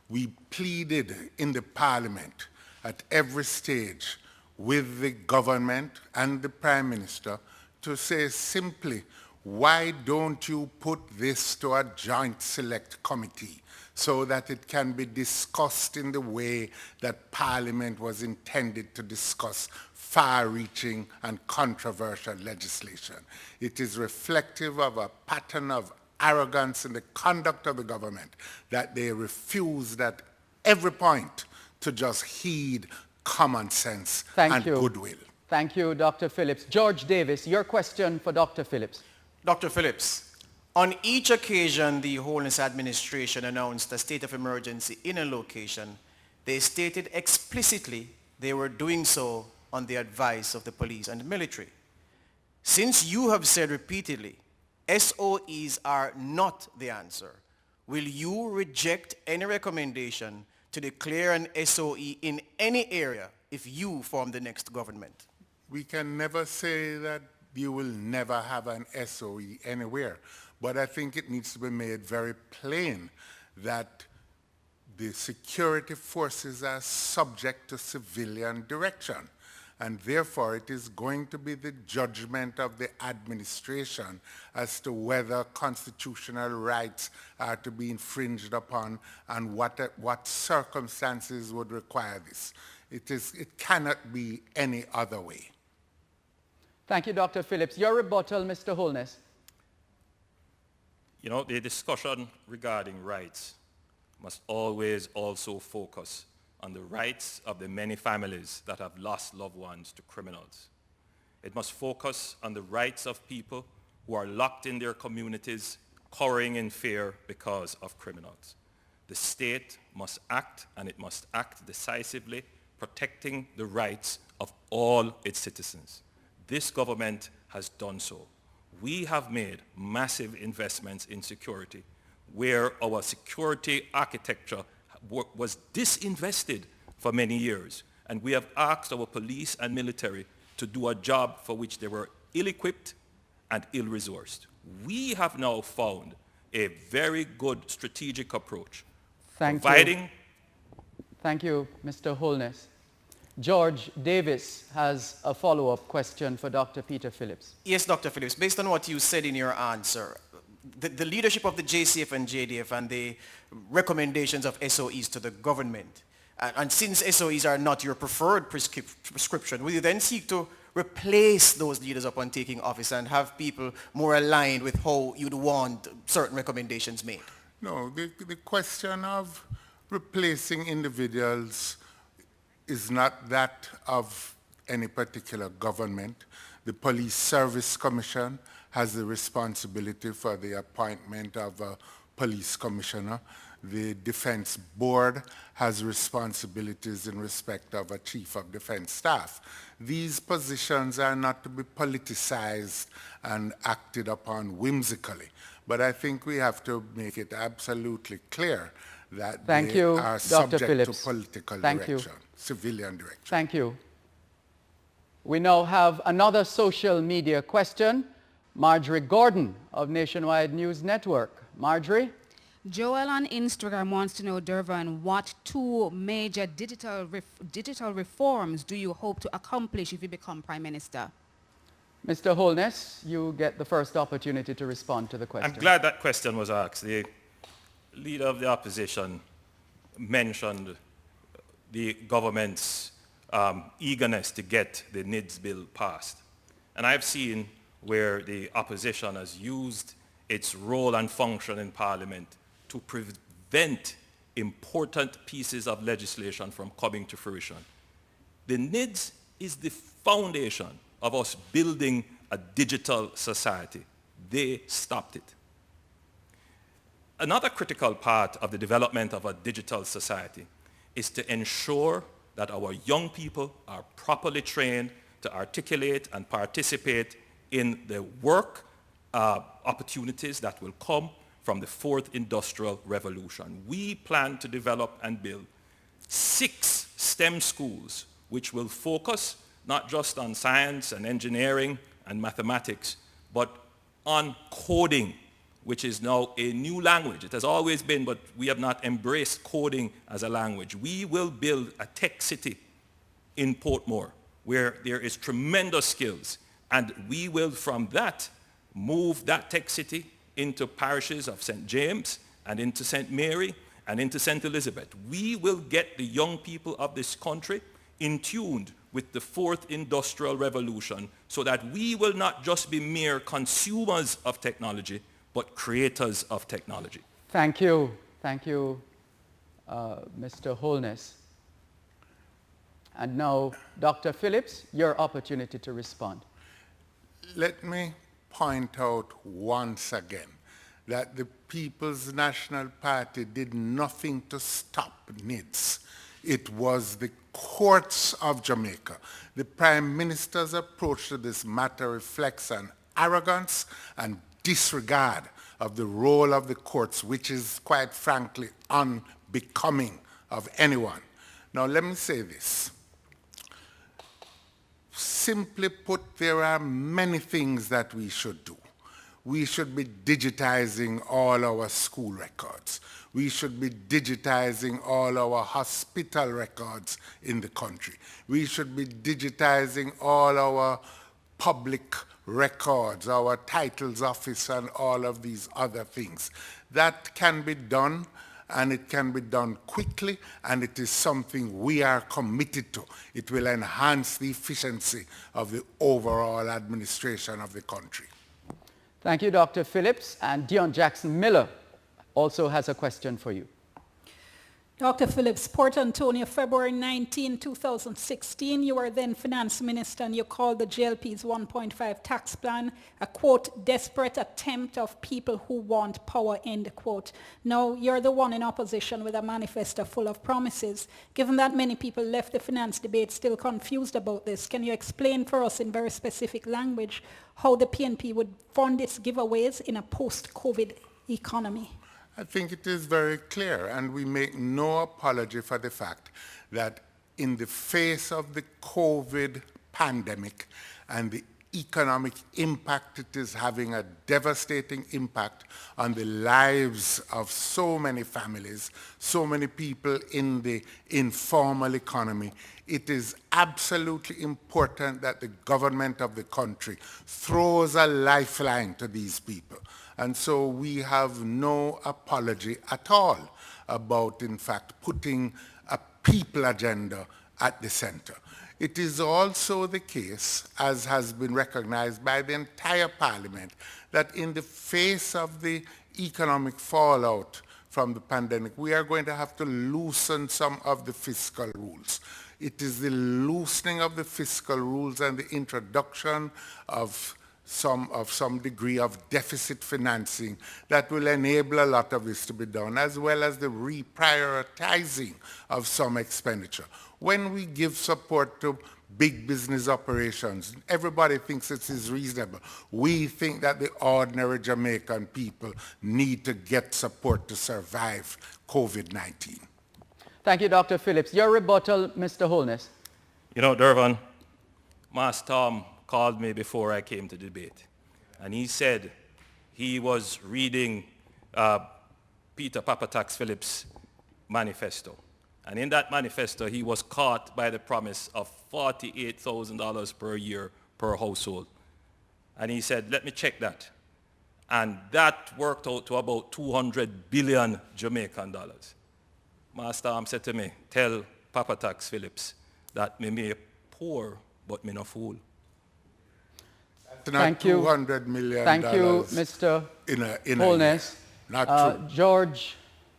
We pleaded in the Parliament at every stage with the government and the Prime Minister to say simply, why don't you put this to a joint select committee so that it can be discussed in the way that Parliament was intended to discuss far-reaching and controversial legislation. It is reflective of a pattern of arrogance in the conduct of the government that they refused at every point to just heed common sense and goodwill. Thank you, Dr. Phillips. George Davis, your question for Dr. Phillips. Dr. Phillips, on each occasion the Homeless Administration announced a state of emergency in a location, they stated explicitly they were doing so on the advice of the police and the military. Since you have said repeatedly, SOEs are not the answer, will you reject any recommendation to declare an SOE in any area if you form the next government? We can never say that you will never have an SOE anywhere, but I think it needs to be made very plain that the security forces are subject to civilian direction, and therefore it is going to be the judgment of the administration as to whether constitutional rights are to be infringed upon and what circumstances would require this. It cannot be any other way. Thank you, Dr. Phillips. Your rebuttal, Mr. Holness. You know, the discussion regarding rights must always also focus on the rights of the many families that have lost loved ones to criminals. It must focus on the rights of people who are locked in their communities, cowering in fear because of criminals. The state must act, and it must act decisively, protecting the rights of all its citizens. This government has done so. We have made massive investments in security, where our security architecture was disinvested for many years. And we have asked our police and military to do a job for which they were ill-equipped and ill-resourced. We have now found a very good strategic approach. Thank you, Mr. Holness. George Davis has a follow-up question for Dr. Peter Phillips. Yes, Dr. Phillips, based on what you said in your answer, the leadership of the JCF and JDF and the recommendations of SOEs to the government, and since SOEs are not your preferred prescription, will you then seek to replace those leaders upon taking office and have people more aligned with how you'd want certain recommendations made? No, the question of replacing individuals is not that of any particular government. The Police Service Commission has the responsibility for the appointment of a police commissioner. The Defense Board has responsibilities in respect of a Chief of Defense Staff. These positions are not to be politicized and acted upon whimsically, but I think we have to make it absolutely clear that they are subject to political direction, civilian direction. Thank you. We now have another social media question. Marjorie Gordon of Nationwide News Network. Marjorie? Joel on Instagram wants to know, Durvan, what two major digital reforms do you hope to accomplish if you become Prime Minister? Mr. Holness, you get the first opportunity to respond to the question. I'm glad that question was asked. The leader of the opposition mentioned the government's eagerness to get the NIDS bill passed. And I've seen where the opposition has used its role and function in Parliament to prevent important pieces of legislation from coming to fruition. The NIDS is the foundation of us building a digital society. They stopped it. Another critical part of the development of a digital society is to ensure that our young people are properly trained to articulate and participate in the work opportunities that will come from the fourth industrial revolution. We plan to develop and build 6 STEM schools which will focus not just on science and engineering and mathematics, but on coding, which is now a new language. It has always been, but we have not embraced coding as a language. We will build a tech city in Portmore where there is tremendous skills, and we will from that move that tech city into parishes of St. James and into St. Mary and into St. Elizabeth. We will get the young people of this country in tune with the fourth industrial revolution so that we will not just be mere consumers of technology, but creators of technology. Thank you. Thank you, Mr. Holness. And now, Dr. Phillips, your opportunity to respond. Let me point out once again that the People's National Party did nothing to stop NIDS. It was the courts of Jamaica. The Prime Minister's approach to this matter reflects an arrogance and disregard of the role of the courts, which is quite frankly unbecoming of anyone. Now let me say this. Simply put, there are many things that we should do. We should be digitizing all our school records. We should be digitizing all our hospital records in the country. We should be digitizing all our public records, our titles office and all of these other things. That can be done, and it can be done quickly, and it is something we are committed to. It will enhance the efficiency of the overall administration of the country. Thank you, Dr. Phillips. And Dion Jackson Miller also has a question for you. Dr. Phillips, Port Antonio, February 19, 2016. You were then finance minister and you called the GLP's 1.5 tax plan a, quote, desperate attempt of people who want power, end quote. Now, you're the one in opposition with a manifesto full of promises. Given that many people left the finance debate still confused about this, can you explain for us in very specific language how the PNP would fund its giveaways in a post-COVID economy? I think it is very clear, and we make no apology for the fact that in the face of the COVID pandemic and the economic impact it is having, a devastating impact on the lives of so many families, so many people in the informal economy, it is absolutely important that the government of the country throws a lifeline to these people. And so we have no apology at all about, in fact, putting a people agenda at the center. It is also the case, as has been recognized by the entire Parliament, that in the face of the economic fallout from the pandemic, we are going to have to loosen some of the fiscal rules. It is the loosening of the fiscal rules and the introduction of some degree of deficit financing that will enable a lot of this to be done, as well as the reprioritizing of some expenditure. When we give support to big business operations, everybody thinks it is reasonable. We think that the ordinary Jamaican people need to get support to survive COVID-19. Thank you, Dr. Phillips. Your rebuttal, Mr. Holness. You know, Durvan, Master Tom called me before I came to debate, and he said he was reading Peter Papatax Phillips' manifesto. And in that manifesto, he was caught by the promise of $48,000 per year per household. And he said, let me check that. And that worked out to about 200 billion Jamaican dollars. Master Tom said to me, tell Papatax Phillips that me may poor, but me no fool. Thank you. $200 million. Thank you, Mr. Holness. Not true. George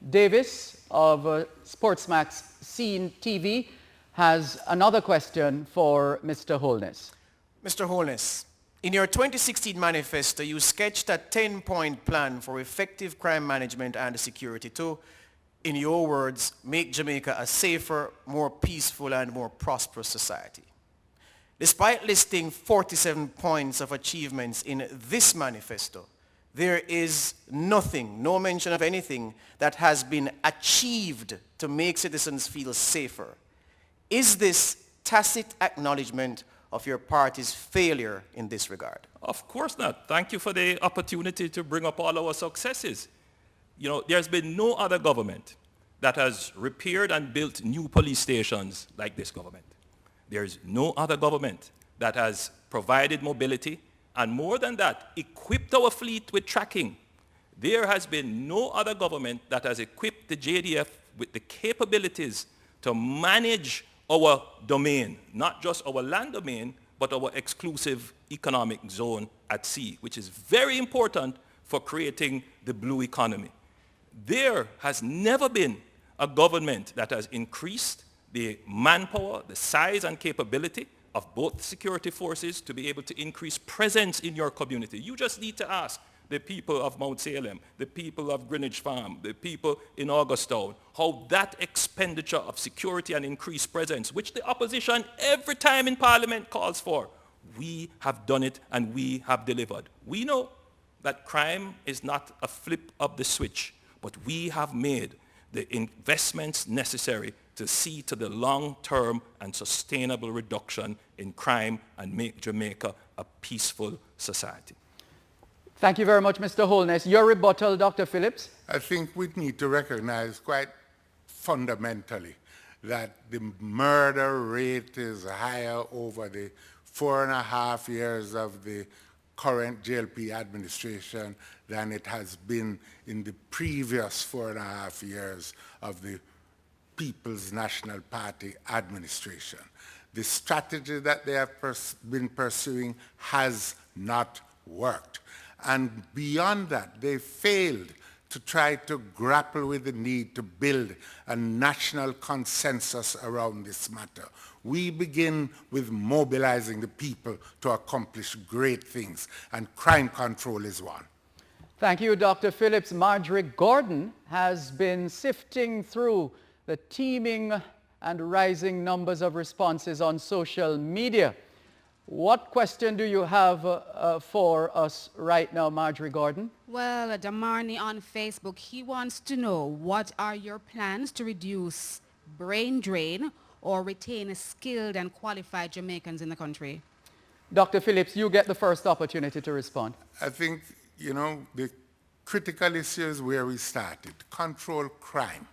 Davis of Sportsmax Scene TV has another question for Mr. Holness. Mr. Holness, in your 2016 manifesto, you sketched a 10-point plan for effective crime management and security to, in your words, make Jamaica a safer, more peaceful and more prosperous society. Despite listing 47 points of achievements in this manifesto, there is nothing, no mention of anything that has been achieved to make citizens feel safer. Is this tacit acknowledgement of your party's failure in this regard? Of course not. Thank you for the opportunity to bring up all our successes. You know, there's been no other government that has repaired and built new police stations like this government. There's no other government that has provided mobility and, more than that, equipped our fleet with tracking. There has been no other government that has equipped the JDF with the capabilities to manage our domain, not just our land domain, but our exclusive economic zone at sea, which is very important for creating the blue economy. There has never been a government that has increased the manpower, the size and capability of both security forces to be able to increase presence in your community. You just need to ask the people of Mount Salem, the people of Greenwich Farm, the people in Augustown, how that expenditure of security and increased presence, which the opposition every time in Parliament calls for, we have done it and we have delivered. We know that crime is not a flip of the switch, but we have made the investments necessary to see to the long-term and sustainable reduction in crime and make Jamaica a peaceful society. Thank you very much, Mr. Holness. Your rebuttal, Dr. Phillips? I think we need to recognize quite fundamentally that the murder rate is higher over the 4.5 years of the current JLP administration than it has been in the previous 4.5 years of the People's National Party administration. The strategy that they have been pursuing has not worked. And beyond that, they failed to try to grapple with the need to build a national consensus around this matter. We begin with mobilizing the people to accomplish great things, and crime control is one. Thank you, Dr. Phillips. Marjorie Gordon has been sifting through the teeming and rising numbers of responses on social media. What question do you have for us right now, Marjorie Gordon? Well, Damarni on Facebook, he wants to know, what are your plans to reduce brain drain or retain skilled and qualified Jamaicans in the country? Dr. Phillips, you get the first opportunity to respond. I think, the critical issue is where we started, control crime.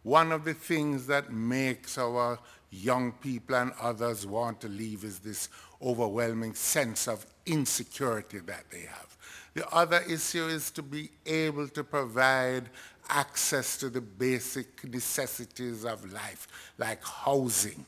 One of the things that makes our young people and others want to leave is this overwhelming sense of insecurity that they have. The other issue is to be able to provide access to the basic necessities of life, like housing,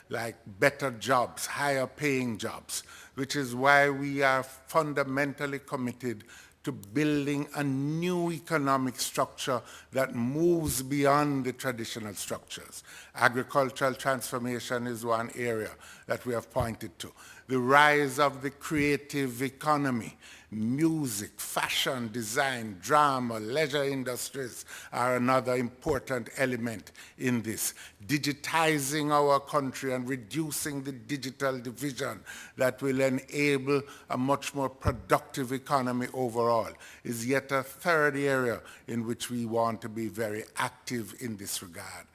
like better jobs, higher paying jobs, which is why we are fundamentally committed to building a new economic structure that moves beyond the traditional structures. Agricultural transformation is one area that we have pointed to. The rise of the creative economy, music, fashion, design, drama, leisure industries are another important element in this. Digitizing our country and reducing the digital division that will enable a much more productive economy overall is yet a third area in which we want to be very active in this regard.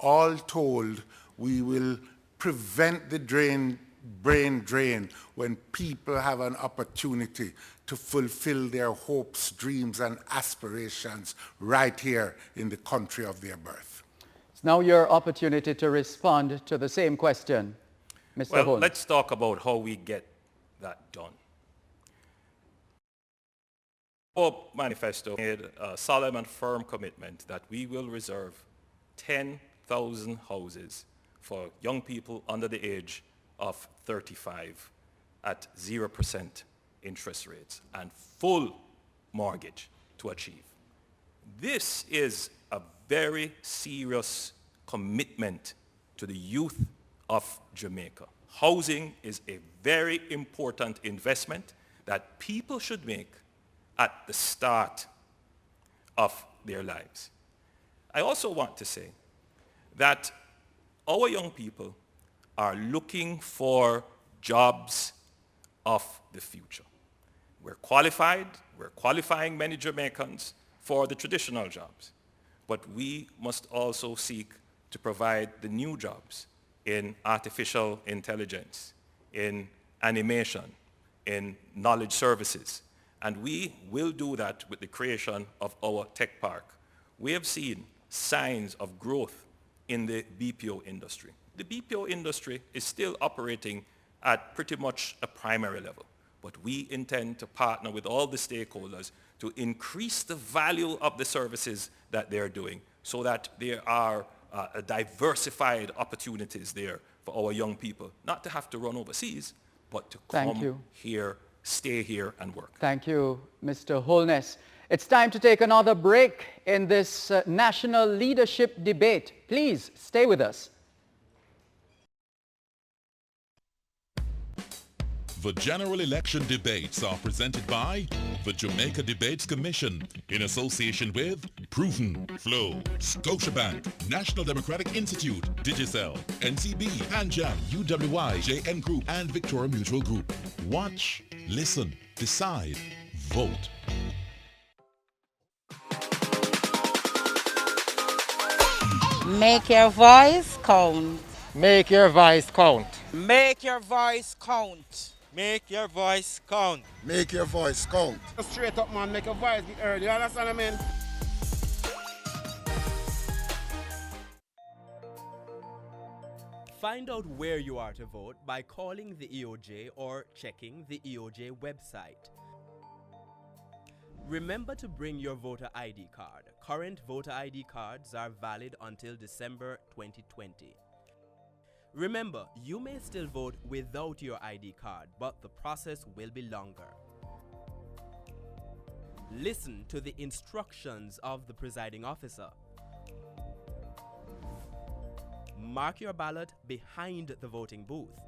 All told, we will prevent the brain drain when people have an opportunity to fulfill their hopes, dreams, and aspirations right here in the country of their birth. It's now your opportunity to respond to the same question. Mr. Well, Holmes. let's talk about how we get that done. Our manifesto made a solemn and firm commitment that we will reserve 10,000 houses for young people under the age of 35 at 0% interest rates and full mortgage to achieve. This is a very serious commitment to the youth of Jamaica. Housing is a very important investment that people should make at the start of their lives. I also want to say that our young people are looking for jobs of the future. We're qualified, we're qualifying many Jamaicans for the traditional jobs, but we must also seek to provide the new jobs in artificial intelligence, in animation, in knowledge services, and we will do that with the creation of our tech park. We have seen signs of growth in the BPO industry. The BPO industry is still operating at pretty much a primary level, but we intend to partner with all the stakeholders to increase the value of the services that they're doing so that there are diversified opportunities there for our young people, not to have to run overseas, but to come here, stay here and work. Thank you, Mr. Holness. It's time to take another break in this national leadership debate. Please stay with us. The general election debates are presented by the Jamaica Debates Commission in association with Proven, Flow, Scotiabank, National Democratic Institute, Digicel, NCB, PanJam, UWI, JN Group, and Victoria Mutual Group. Watch, listen, decide, vote. Make your voice count. Make your voice count. Make your voice count. Make your voice count. Make your voice count. Straight up, man, make your voice be heard. You understand what I mean? Find out where you are to vote by calling the EOJ or checking the EOJ website. Remember to bring your voter ID card. Current voter ID cards are valid until December 2020. Remember, you may still vote without your ID card, but the process will be longer. Listen to the instructions of the presiding officer. Mark your ballot behind the voting booth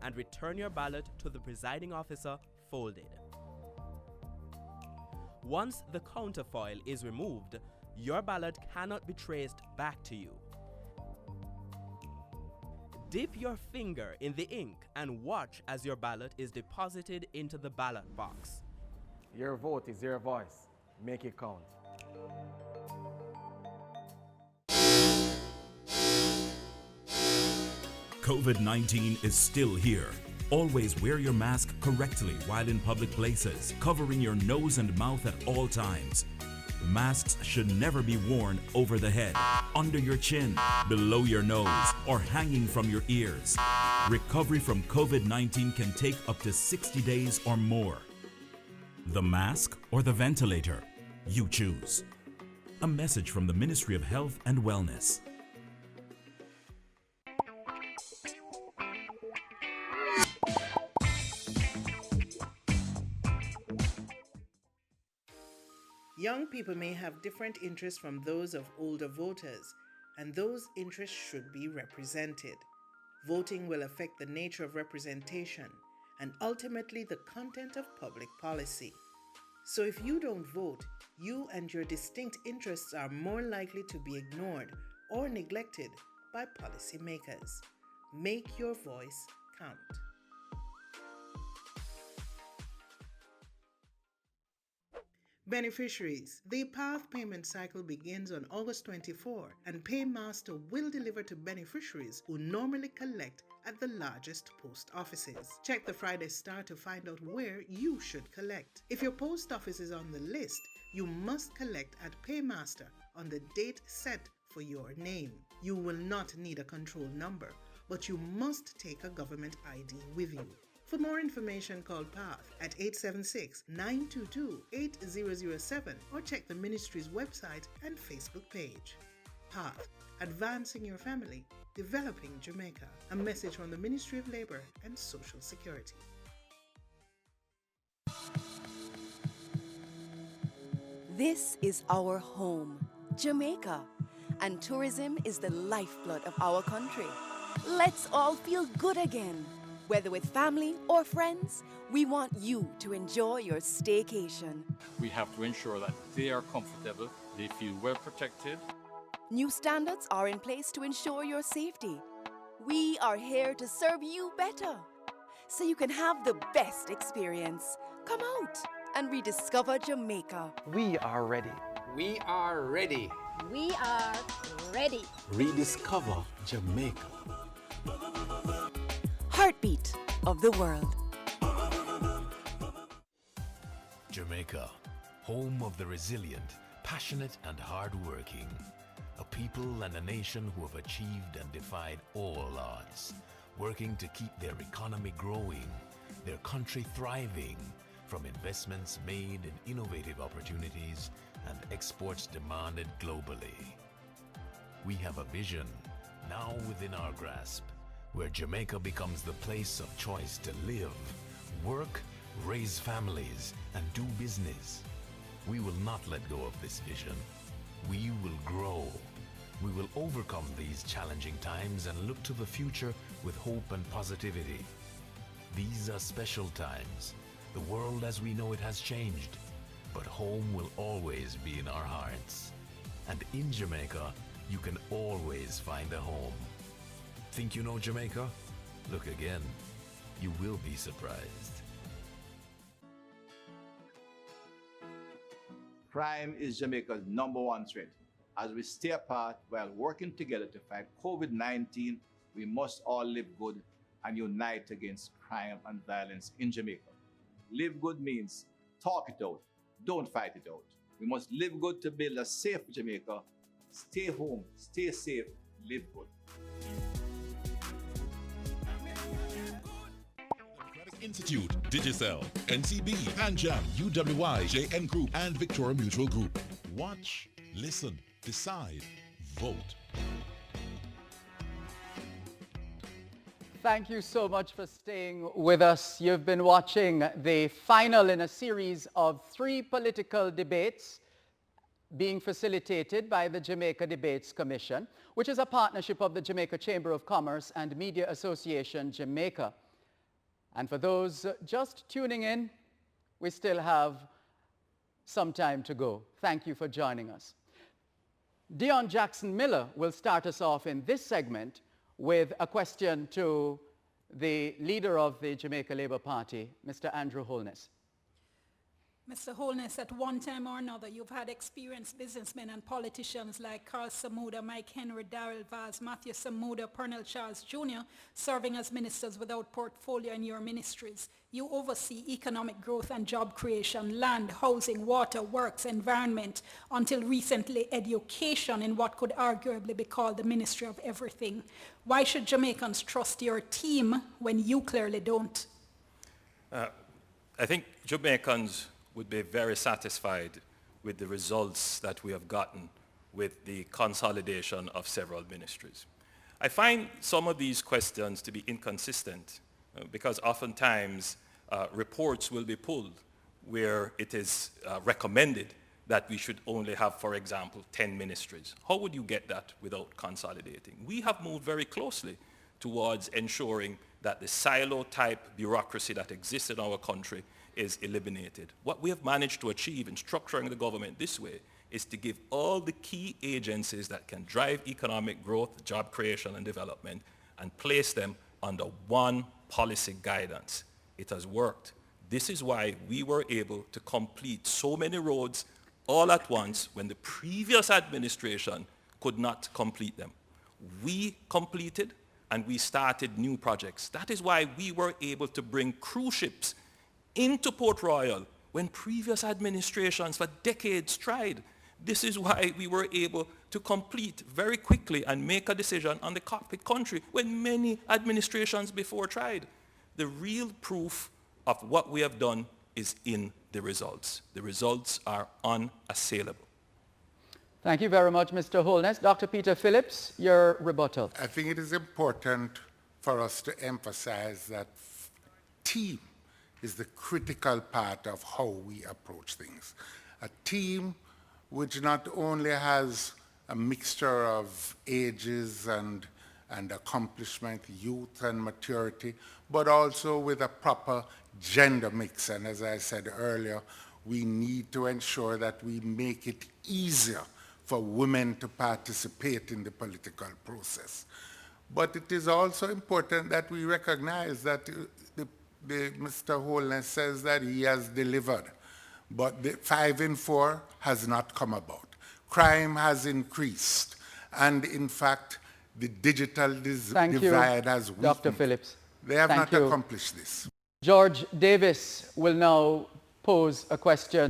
and return your ballot to the presiding officer folded. Once the counterfoil is removed, your ballot cannot be traced back to you. Dip your finger in the ink and watch as your ballot is deposited into the ballot box. Your vote is your voice. Make it count. COVID-19 is still here. Always wear your mask correctly while in public places, covering your nose and mouth at all times. Masks should never be worn over the head, under your chin, below your nose, or hanging from your ears. Recovery from COVID-19 can take up to 60 days or more. The mask or the ventilator? You choose. A message from the Ministry of Health and Wellness. Young people may have different interests from those of older voters, and those interests should be represented. Voting will affect the nature of representation and ultimately the content of public policy. So if you don't vote, you and your distinct interests are more likely to be ignored or neglected by policymakers. Make your voice count. Beneficiaries. The PATH payment cycle begins on August 24 and Paymaster will deliver to beneficiaries who normally collect at the largest post offices. Check the Friday Star to find out where you should collect. If your post office is on the list, you must collect at Paymaster on the date set for your name. You will not need a control number, but you must take a government ID with you. For more information, call PATH at 876-922-8007 or check the Ministry's website and Facebook page. PATH, advancing your family, developing Jamaica. A message from the Ministry of Labour and Social Security. This is our home, Jamaica, and tourism is the lifeblood of our country. Let's all feel good again. Whether with family or friends, we want you to enjoy your staycation. We have to ensure that they are comfortable, they feel well protected. New standards are in place to ensure your safety. We are here to serve you better, so you can have the best experience. Come out and rediscover Jamaica. We are ready. We are ready. We are ready. Rediscover Jamaica. Heartbeat of the world. Jamaica, home of the resilient, passionate and hard-working. A people and a nation who have achieved and defied all odds, working to keep their economy growing, their country thriving, from investments made in innovative opportunities and exports demanded globally. We have a vision, now within our grasp, where Jamaica becomes the place of choice to live, work, raise families, and do business. We will not let go of this vision. We will grow. We will overcome these challenging times and look to the future with hope and positivity. These are special times. The world as we know it has changed, but home will always be in our hearts. And in Jamaica, you can always find a home. Think you know Jamaica? Look again. You will be surprised. Crime is Jamaica's #1 threat. As we stay apart while working together to fight COVID-19, we must all live good and unite against crime and violence in Jamaica. Live good means talk it out, don't fight it out. We must live good to build a safe Jamaica. Stay home, stay safe, live good. Institute, Digicel, NCB, Panjam, UWI, JN Group, and Victoria Mutual Group. Watch, listen, decide, vote. Thank you so much for staying with us. You've been watching the final in a series of 3 political debates being facilitated by the Jamaica Debates Commission, which is a partnership of the Jamaica Chamber of Commerce and Media Association Jamaica. And for those just tuning in, we still have some time to go. Thank you for joining us. Dion Jackson Miller will start us off in this segment with a question to the leader of the Jamaica Labour Party, Mr. Andrew Holness. Mr. Holness, at one time or another, you've had experienced businessmen and politicians like Carl Samuda, Mike Henry, Darrell Vaz, Matthew Samuda, Pernell Charles Jr. serving as ministers without portfolio in your ministries. You oversee economic growth and job creation, land, housing, water, works, environment, until recently education in what could arguably be called the Ministry of Everything. Why should Jamaicans trust your team when you clearly don't? I think Jamaicans would be very satisfied with the results that we have gotten with the consolidation of several ministries. I find some of these questions to be inconsistent because oftentimes reports will be pulled where it is recommended that we should only have, for example, 10 ministries. How would you get that without consolidating? We have moved very closely towards ensuring that the silo-type bureaucracy that exists in our country is eliminated. What we have managed to achieve in structuring the government this way is to give all the key agencies that can drive economic growth, job creation, and development and place them under one policy guidance. It has worked. This is why we were able to complete so many roads all at once when the previous administration could not complete them. We completed and we started new projects. That is why we were able to bring cruise ships into Port Royal when previous administrations for decades tried. This is why we were able to complete very quickly and make a decision on the cockpit country when many administrations before tried. The real proof of what we have done is in the results. The results are unassailable. Thank you very much, Mr. Holness. Dr. Peter Phillips, your rebuttal. I think it is important for us to emphasize that team is the critical part of how we approach things. A team which not only has a mixture of ages and accomplishment, youth and maturity, but also with a proper gender mix. And as I said earlier, we need to ensure that we make it easier for women to participate in the political process. But it is also important that we recognize that Mr. Holness says that he has delivered, but the 5 in 4 has not come about. Crime has increased, and in fact, the digital divide has weakened. Dr. Phillips. They have not accomplished this. George Davis will now pose a question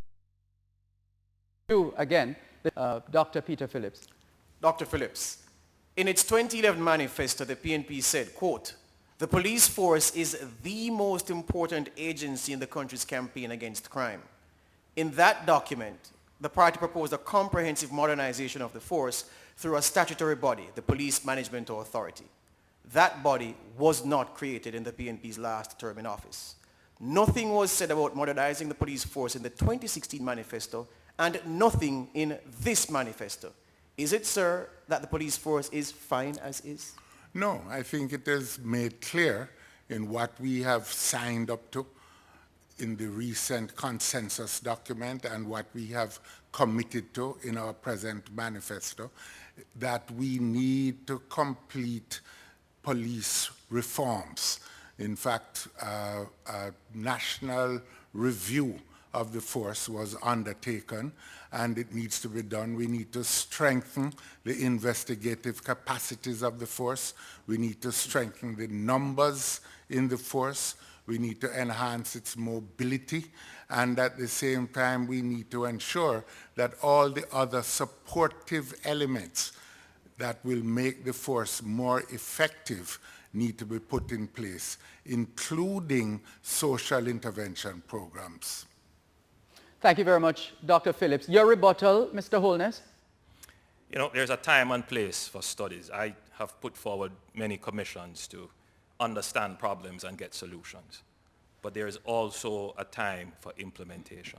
to you again, Dr. Peter Phillips. Dr. Phillips, in its 2011 manifesto, the PNP said, quote, "The police force is the most important agency in the country's campaign against crime." In that document, the party proposed a comprehensive modernization of the force through a statutory body, the Police Management Authority. That body was not created in the PNP's last term in office. Nothing was said about modernizing the police force in the 2016 manifesto and nothing in this manifesto. Is it, sir, that the police force is fine as is? No, I think it is made clear in what we have signed up to in the recent consensus document and what we have committed to in our present manifesto, that we need to complete police reforms. In fact, a national review of the force was undertaken, and it needs to be done. We need to strengthen the investigative capacities of the force. We need to strengthen the numbers in the force. We need to enhance its mobility, and at the same time we need to ensure that all the other supportive elements that will make the force more effective need to be put in place, including social intervention programs. Thank you very much, Dr. Phillips. Your rebuttal, Mr. Holness? You know, there's a time and place for studies. I have put forward many commissions to understand problems and get solutions. But there is also a time for implementation.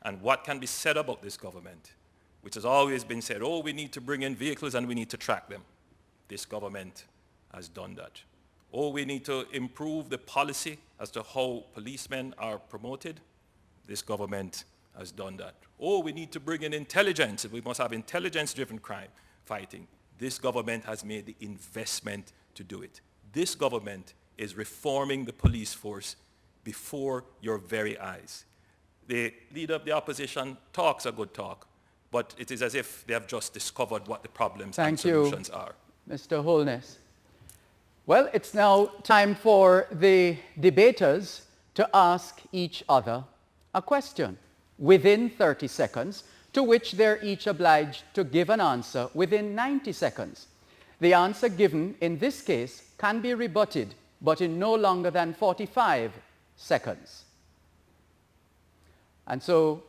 And what can be said about this government, which has always been said, oh, we need to bring in vehicles and we need to track them. This government has done that. Oh, we need to improve the policy as to how policemen are promoted. This government has done that. Oh, we need to bring in intelligence. We must have intelligence-driven crime fighting. This government has made the investment to do it. This government is reforming the police force before your very eyes. The leader of the opposition talks a good talk, but it is as if they have just discovered what the problems and solutions are. Mr. Holness. Well, it's now time for the debaters to ask each other a question within 30 seconds, to which they're each obliged to give an answer within 90 seconds. The answer given in this case can be rebutted, but in no longer than 45 seconds. And so,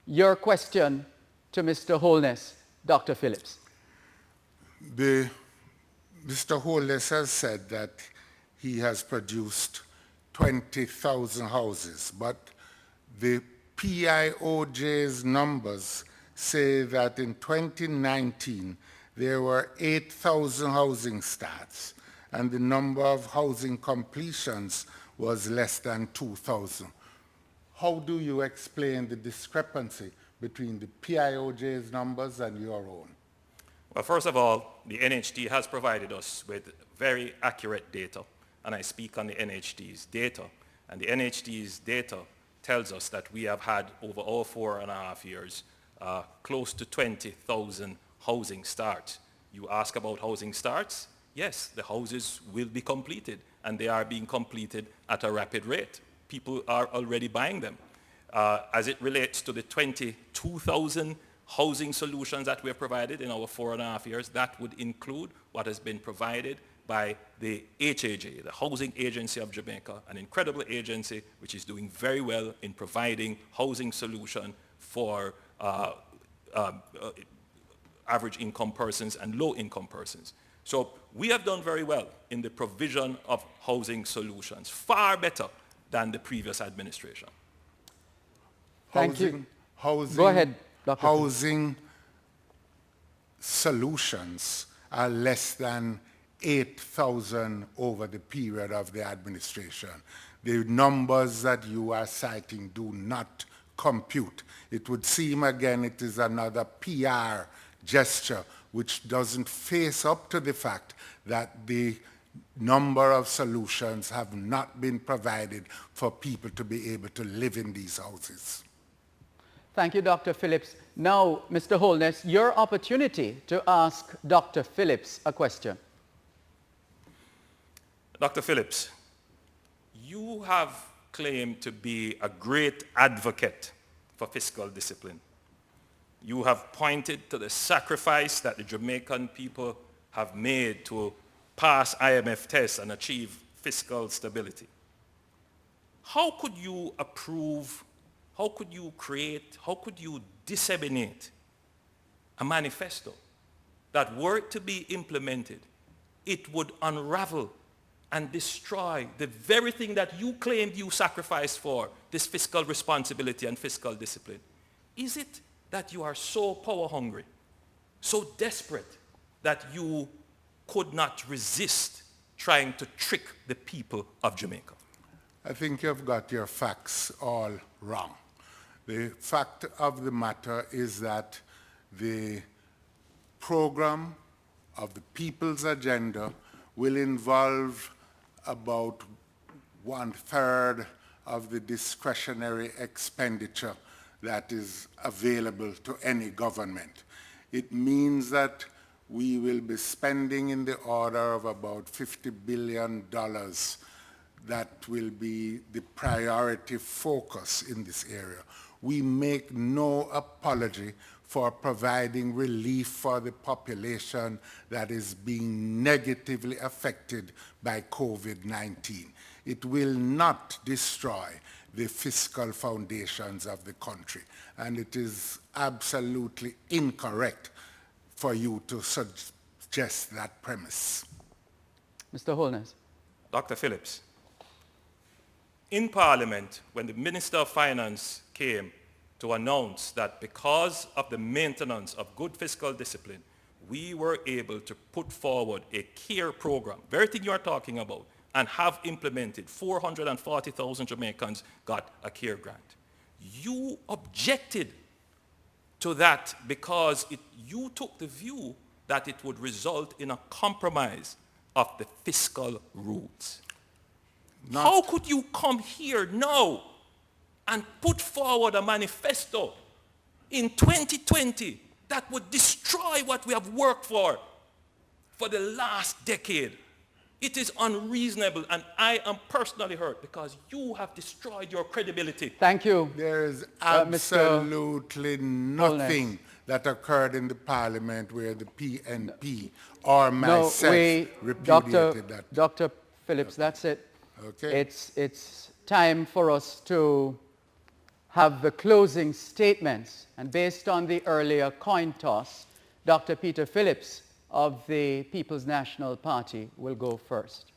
your question to Mr. Holness, Dr. Phillips. Mr. Holness has said that he has produced 20,000 houses, but the PIOJ's numbers say that in 2019 there were 8,000 housing starts, and the number of housing completions was less than 2,000. How do you explain the discrepancy between the PIOJ's numbers and your own? Well, first of all, the NHT has provided us with very accurate data, and I speak on the NHT's data. And the NHT's data tells us that we have had, over all 4.5 years, close to 20,000 housing starts. You ask about housing starts? Yes, the houses will be completed, and they are being completed at a rapid rate. People are already buying them. As it relates to the 22,000 housing solutions that we have provided in our 4.5 years, that would include what has been provided by the HAJ, the Housing Agency of Jamaica, an incredible agency which is doing very well in providing housing solution for average income persons and low income persons. So we have done very well in the provision of housing solutions, far better than the previous administration. Thank you. Housing, go ahead, Dr. Housing solutions are less than 8,000 over the period of the administration. The numbers that you are citing do not compute. It would seem again it is another PR gesture which doesn't face up to the fact that the number of solutions have not been provided for people to be able to live in these houses. Thank you, Dr. Phillips. Now, Mr. Holness, your opportunity to ask Dr. Phillips a question. Dr. Phillips, you have claimed to be a great advocate for fiscal discipline. You have pointed to the sacrifice that the Jamaican people have made to pass IMF tests and achieve fiscal stability. How could you approve, how could you create, how could you disseminate a manifesto that, were it to be implemented, it would unravel and destroy the very thing that you claimed you sacrificed for, this fiscal responsibility and fiscal discipline? Is it that you are so power hungry, so desperate, that you could not resist trying to trick the people of Jamaica? I think you've got your facts all wrong. The fact of the matter is that the program of the People's Agenda will involve about 1/3 of the discretionary expenditure that is available to any government. It means that we will be spending in the order of about $50 billion. That will be the priority focus in this area. We make no apology for providing relief for the population that is being negatively affected by COVID-19. It will not destroy the fiscal foundations of the country, and it is absolutely incorrect for you to suggest that premise. Mr. Holness. Dr. Phillips, in Parliament, when the Minister of Finance came to announce that because of the maintenance of good fiscal discipline, we were able to put forward a CARE program, very thing you are talking about, and have implemented 440,000 Jamaicans got a CARE grant. You objected to that because you took the view that it would result in a compromise of the fiscal rules. How could you come here now and put forward a manifesto in 2020 that would destroy what we have worked for the last decade? It is unreasonable, and I am personally hurt because you have destroyed your credibility. Thank you. There is absolutely nothing that occurred in the Parliament where the PNP or myself repudiated that. Dr. Phillips, that's it. Okay. It's time for us to have the closing statements. And based on the earlier coin toss, Dr. Peter Phillips of the People's National Party will go first.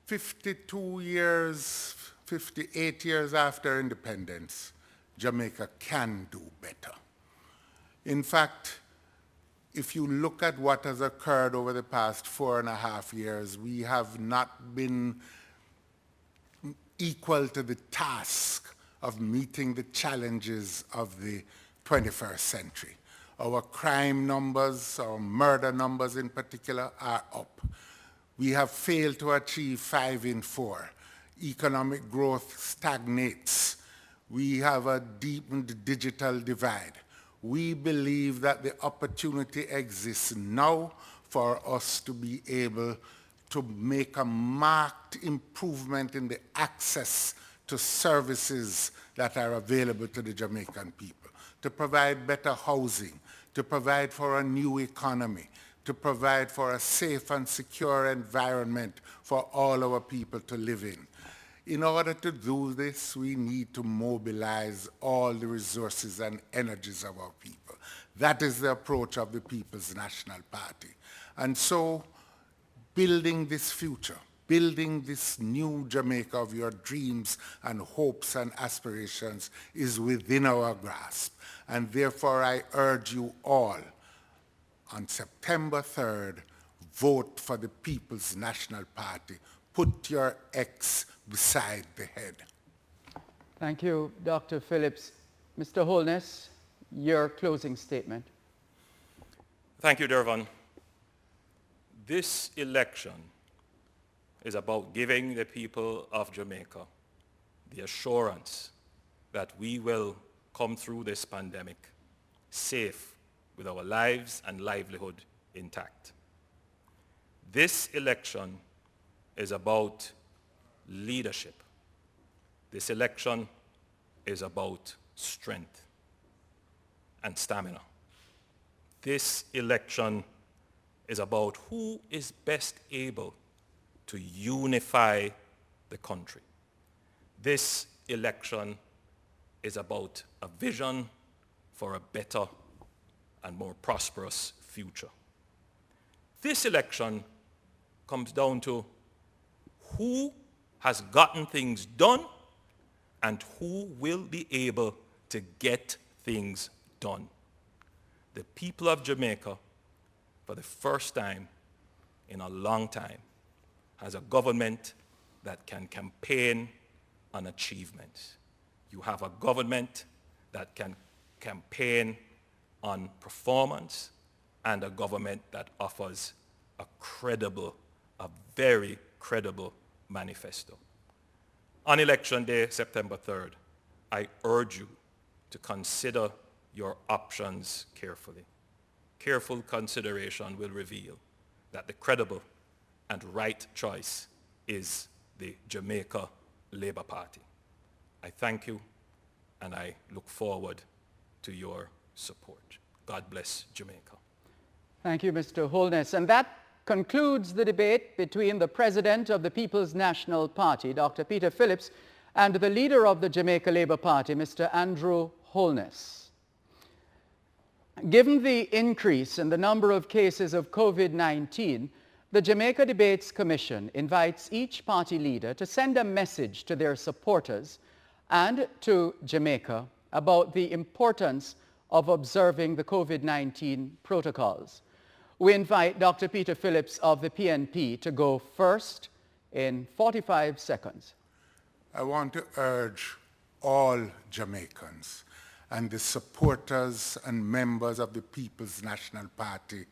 58 years after independence, Jamaica can do better. In fact, if you look at what has occurred over the past 4.5 years, we have not been equal to the task of meeting the challenges of the 21st century. Our crime numbers, our murder numbers in particular, are up. We have failed to achieve 5 in 4. Economic growth stagnates. We have a deepened digital divide. We believe that the opportunity exists now for us to be able to make a marked improvement in the access to services that are available to the Jamaican people, to provide better housing, to provide for a new economy, to provide for a safe and secure environment for all our people to live in. In order to do this, we need to mobilize all the resources and energies of our people. That is the approach of the People's National Party. And so, building this future, building this new Jamaica of your dreams and hopes and aspirations is within our grasp. And therefore, I urge you all, on September 3rd, vote for the People's National Party. Put your X beside the head. Thank you, Dr. Phillips. Mr. Holness, your closing statement. Thank you, Dervan. This election is about giving the people of Jamaica the assurance that we will come through this pandemic safe with our lives and livelihood intact. This election is about leadership. This election is about strength and stamina. This election is about who is best able to unify the country. This election is about a vision for a better and more prosperous future. This election comes down to who has gotten things done and who will be able to get things done. The people of Jamaica, for the first time in a long time has a government that can campaign on achievements. You have a government that can campaign on performance and a government that offers a very credible manifesto. On Election Day, September 3rd, I urge you to consider your options carefully. Careful consideration will reveal that the credible and right choice is the Jamaica Labour Party. I thank you, and I look forward to your support. God bless Jamaica. Thank you, Mr. Holness. And that concludes the debate between the President of the People's National Party, Dr. Peter Phillips, and the leader of the Jamaica Labour Party, Mr. Andrew Holness. Given the increase in the number of cases of COVID-19, the Jamaica Debates Commission invites each party leader to send a message to their supporters and to Jamaica about the importance of observing the COVID-19 protocols. We invite Dr. Peter Phillips of the PNP to go first in 45 seconds. I want to urge all Jamaicans and the supporters and members of the People's National Party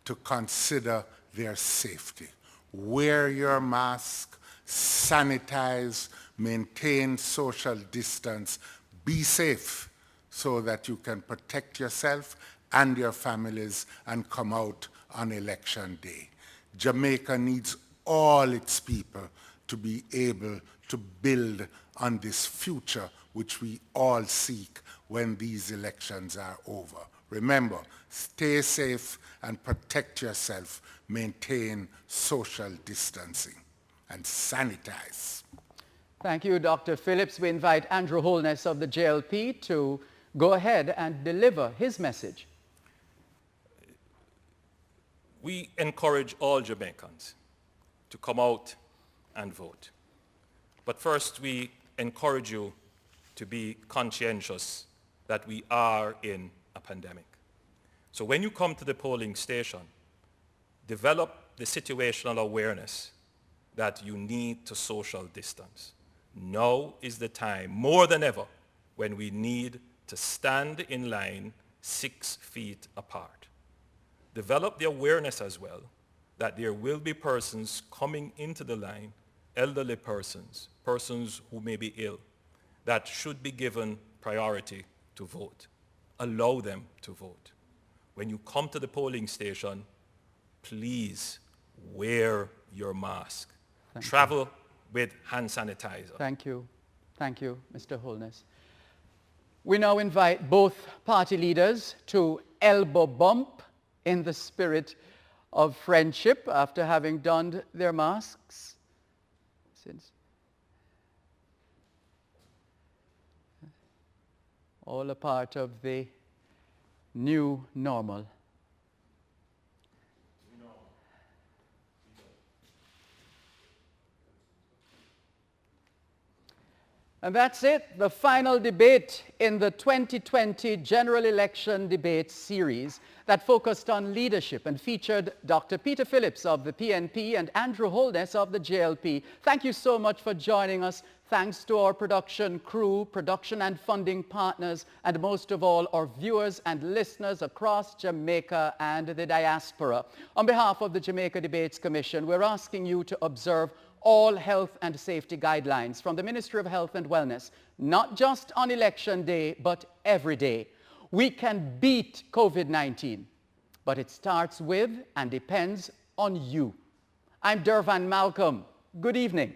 to consider their safety. Wear your mask, sanitize, maintain social distance, be safe so that you can protect yourself and your families and come out on election day. Jamaica needs all its people to be able to build on this future which we all seek when these elections are over. Remember, stay safe and protect yourself, maintain social distancing, and sanitize. Thank you, Dr. Phillips. We invite Andrew Holness of the JLP to go ahead and deliver his message. We encourage all Jamaicans to come out and vote. But first, we encourage you to be conscientious that we are in a pandemic. So when you come to the polling station, develop the situational awareness that you need to social distance. Now is the time, more than ever, when we need to stand in line 6 feet apart. Develop the awareness as well that there will be persons coming into the line, elderly persons, persons who may be ill, that should be given priority to vote. Allow them to vote. When you come to the polling station, please wear your mask. Travel with hand sanitizer. Thank you. Thank you, Mr. Holness. We now invite both party leaders to elbow bump in the spirit of friendship after having donned their masks. All a part of the new normal. And that's it, the final debate in the 2020 general election debate series that focused on leadership and featured Dr. Peter Phillips of the PNP and Andrew Holness of the JLP. Thank you so much for joining us. Thanks to our production crew, production and funding partners, and most of all, our viewers and listeners across Jamaica and the diaspora. On behalf of the Jamaica Debates Commission, we're asking you to observe all health and safety guidelines from the Ministry of Health and Wellness, not just on election day, but every day. We can beat COVID-19, but it starts with and depends on you. I'm Dervan Malcolm. Good evening.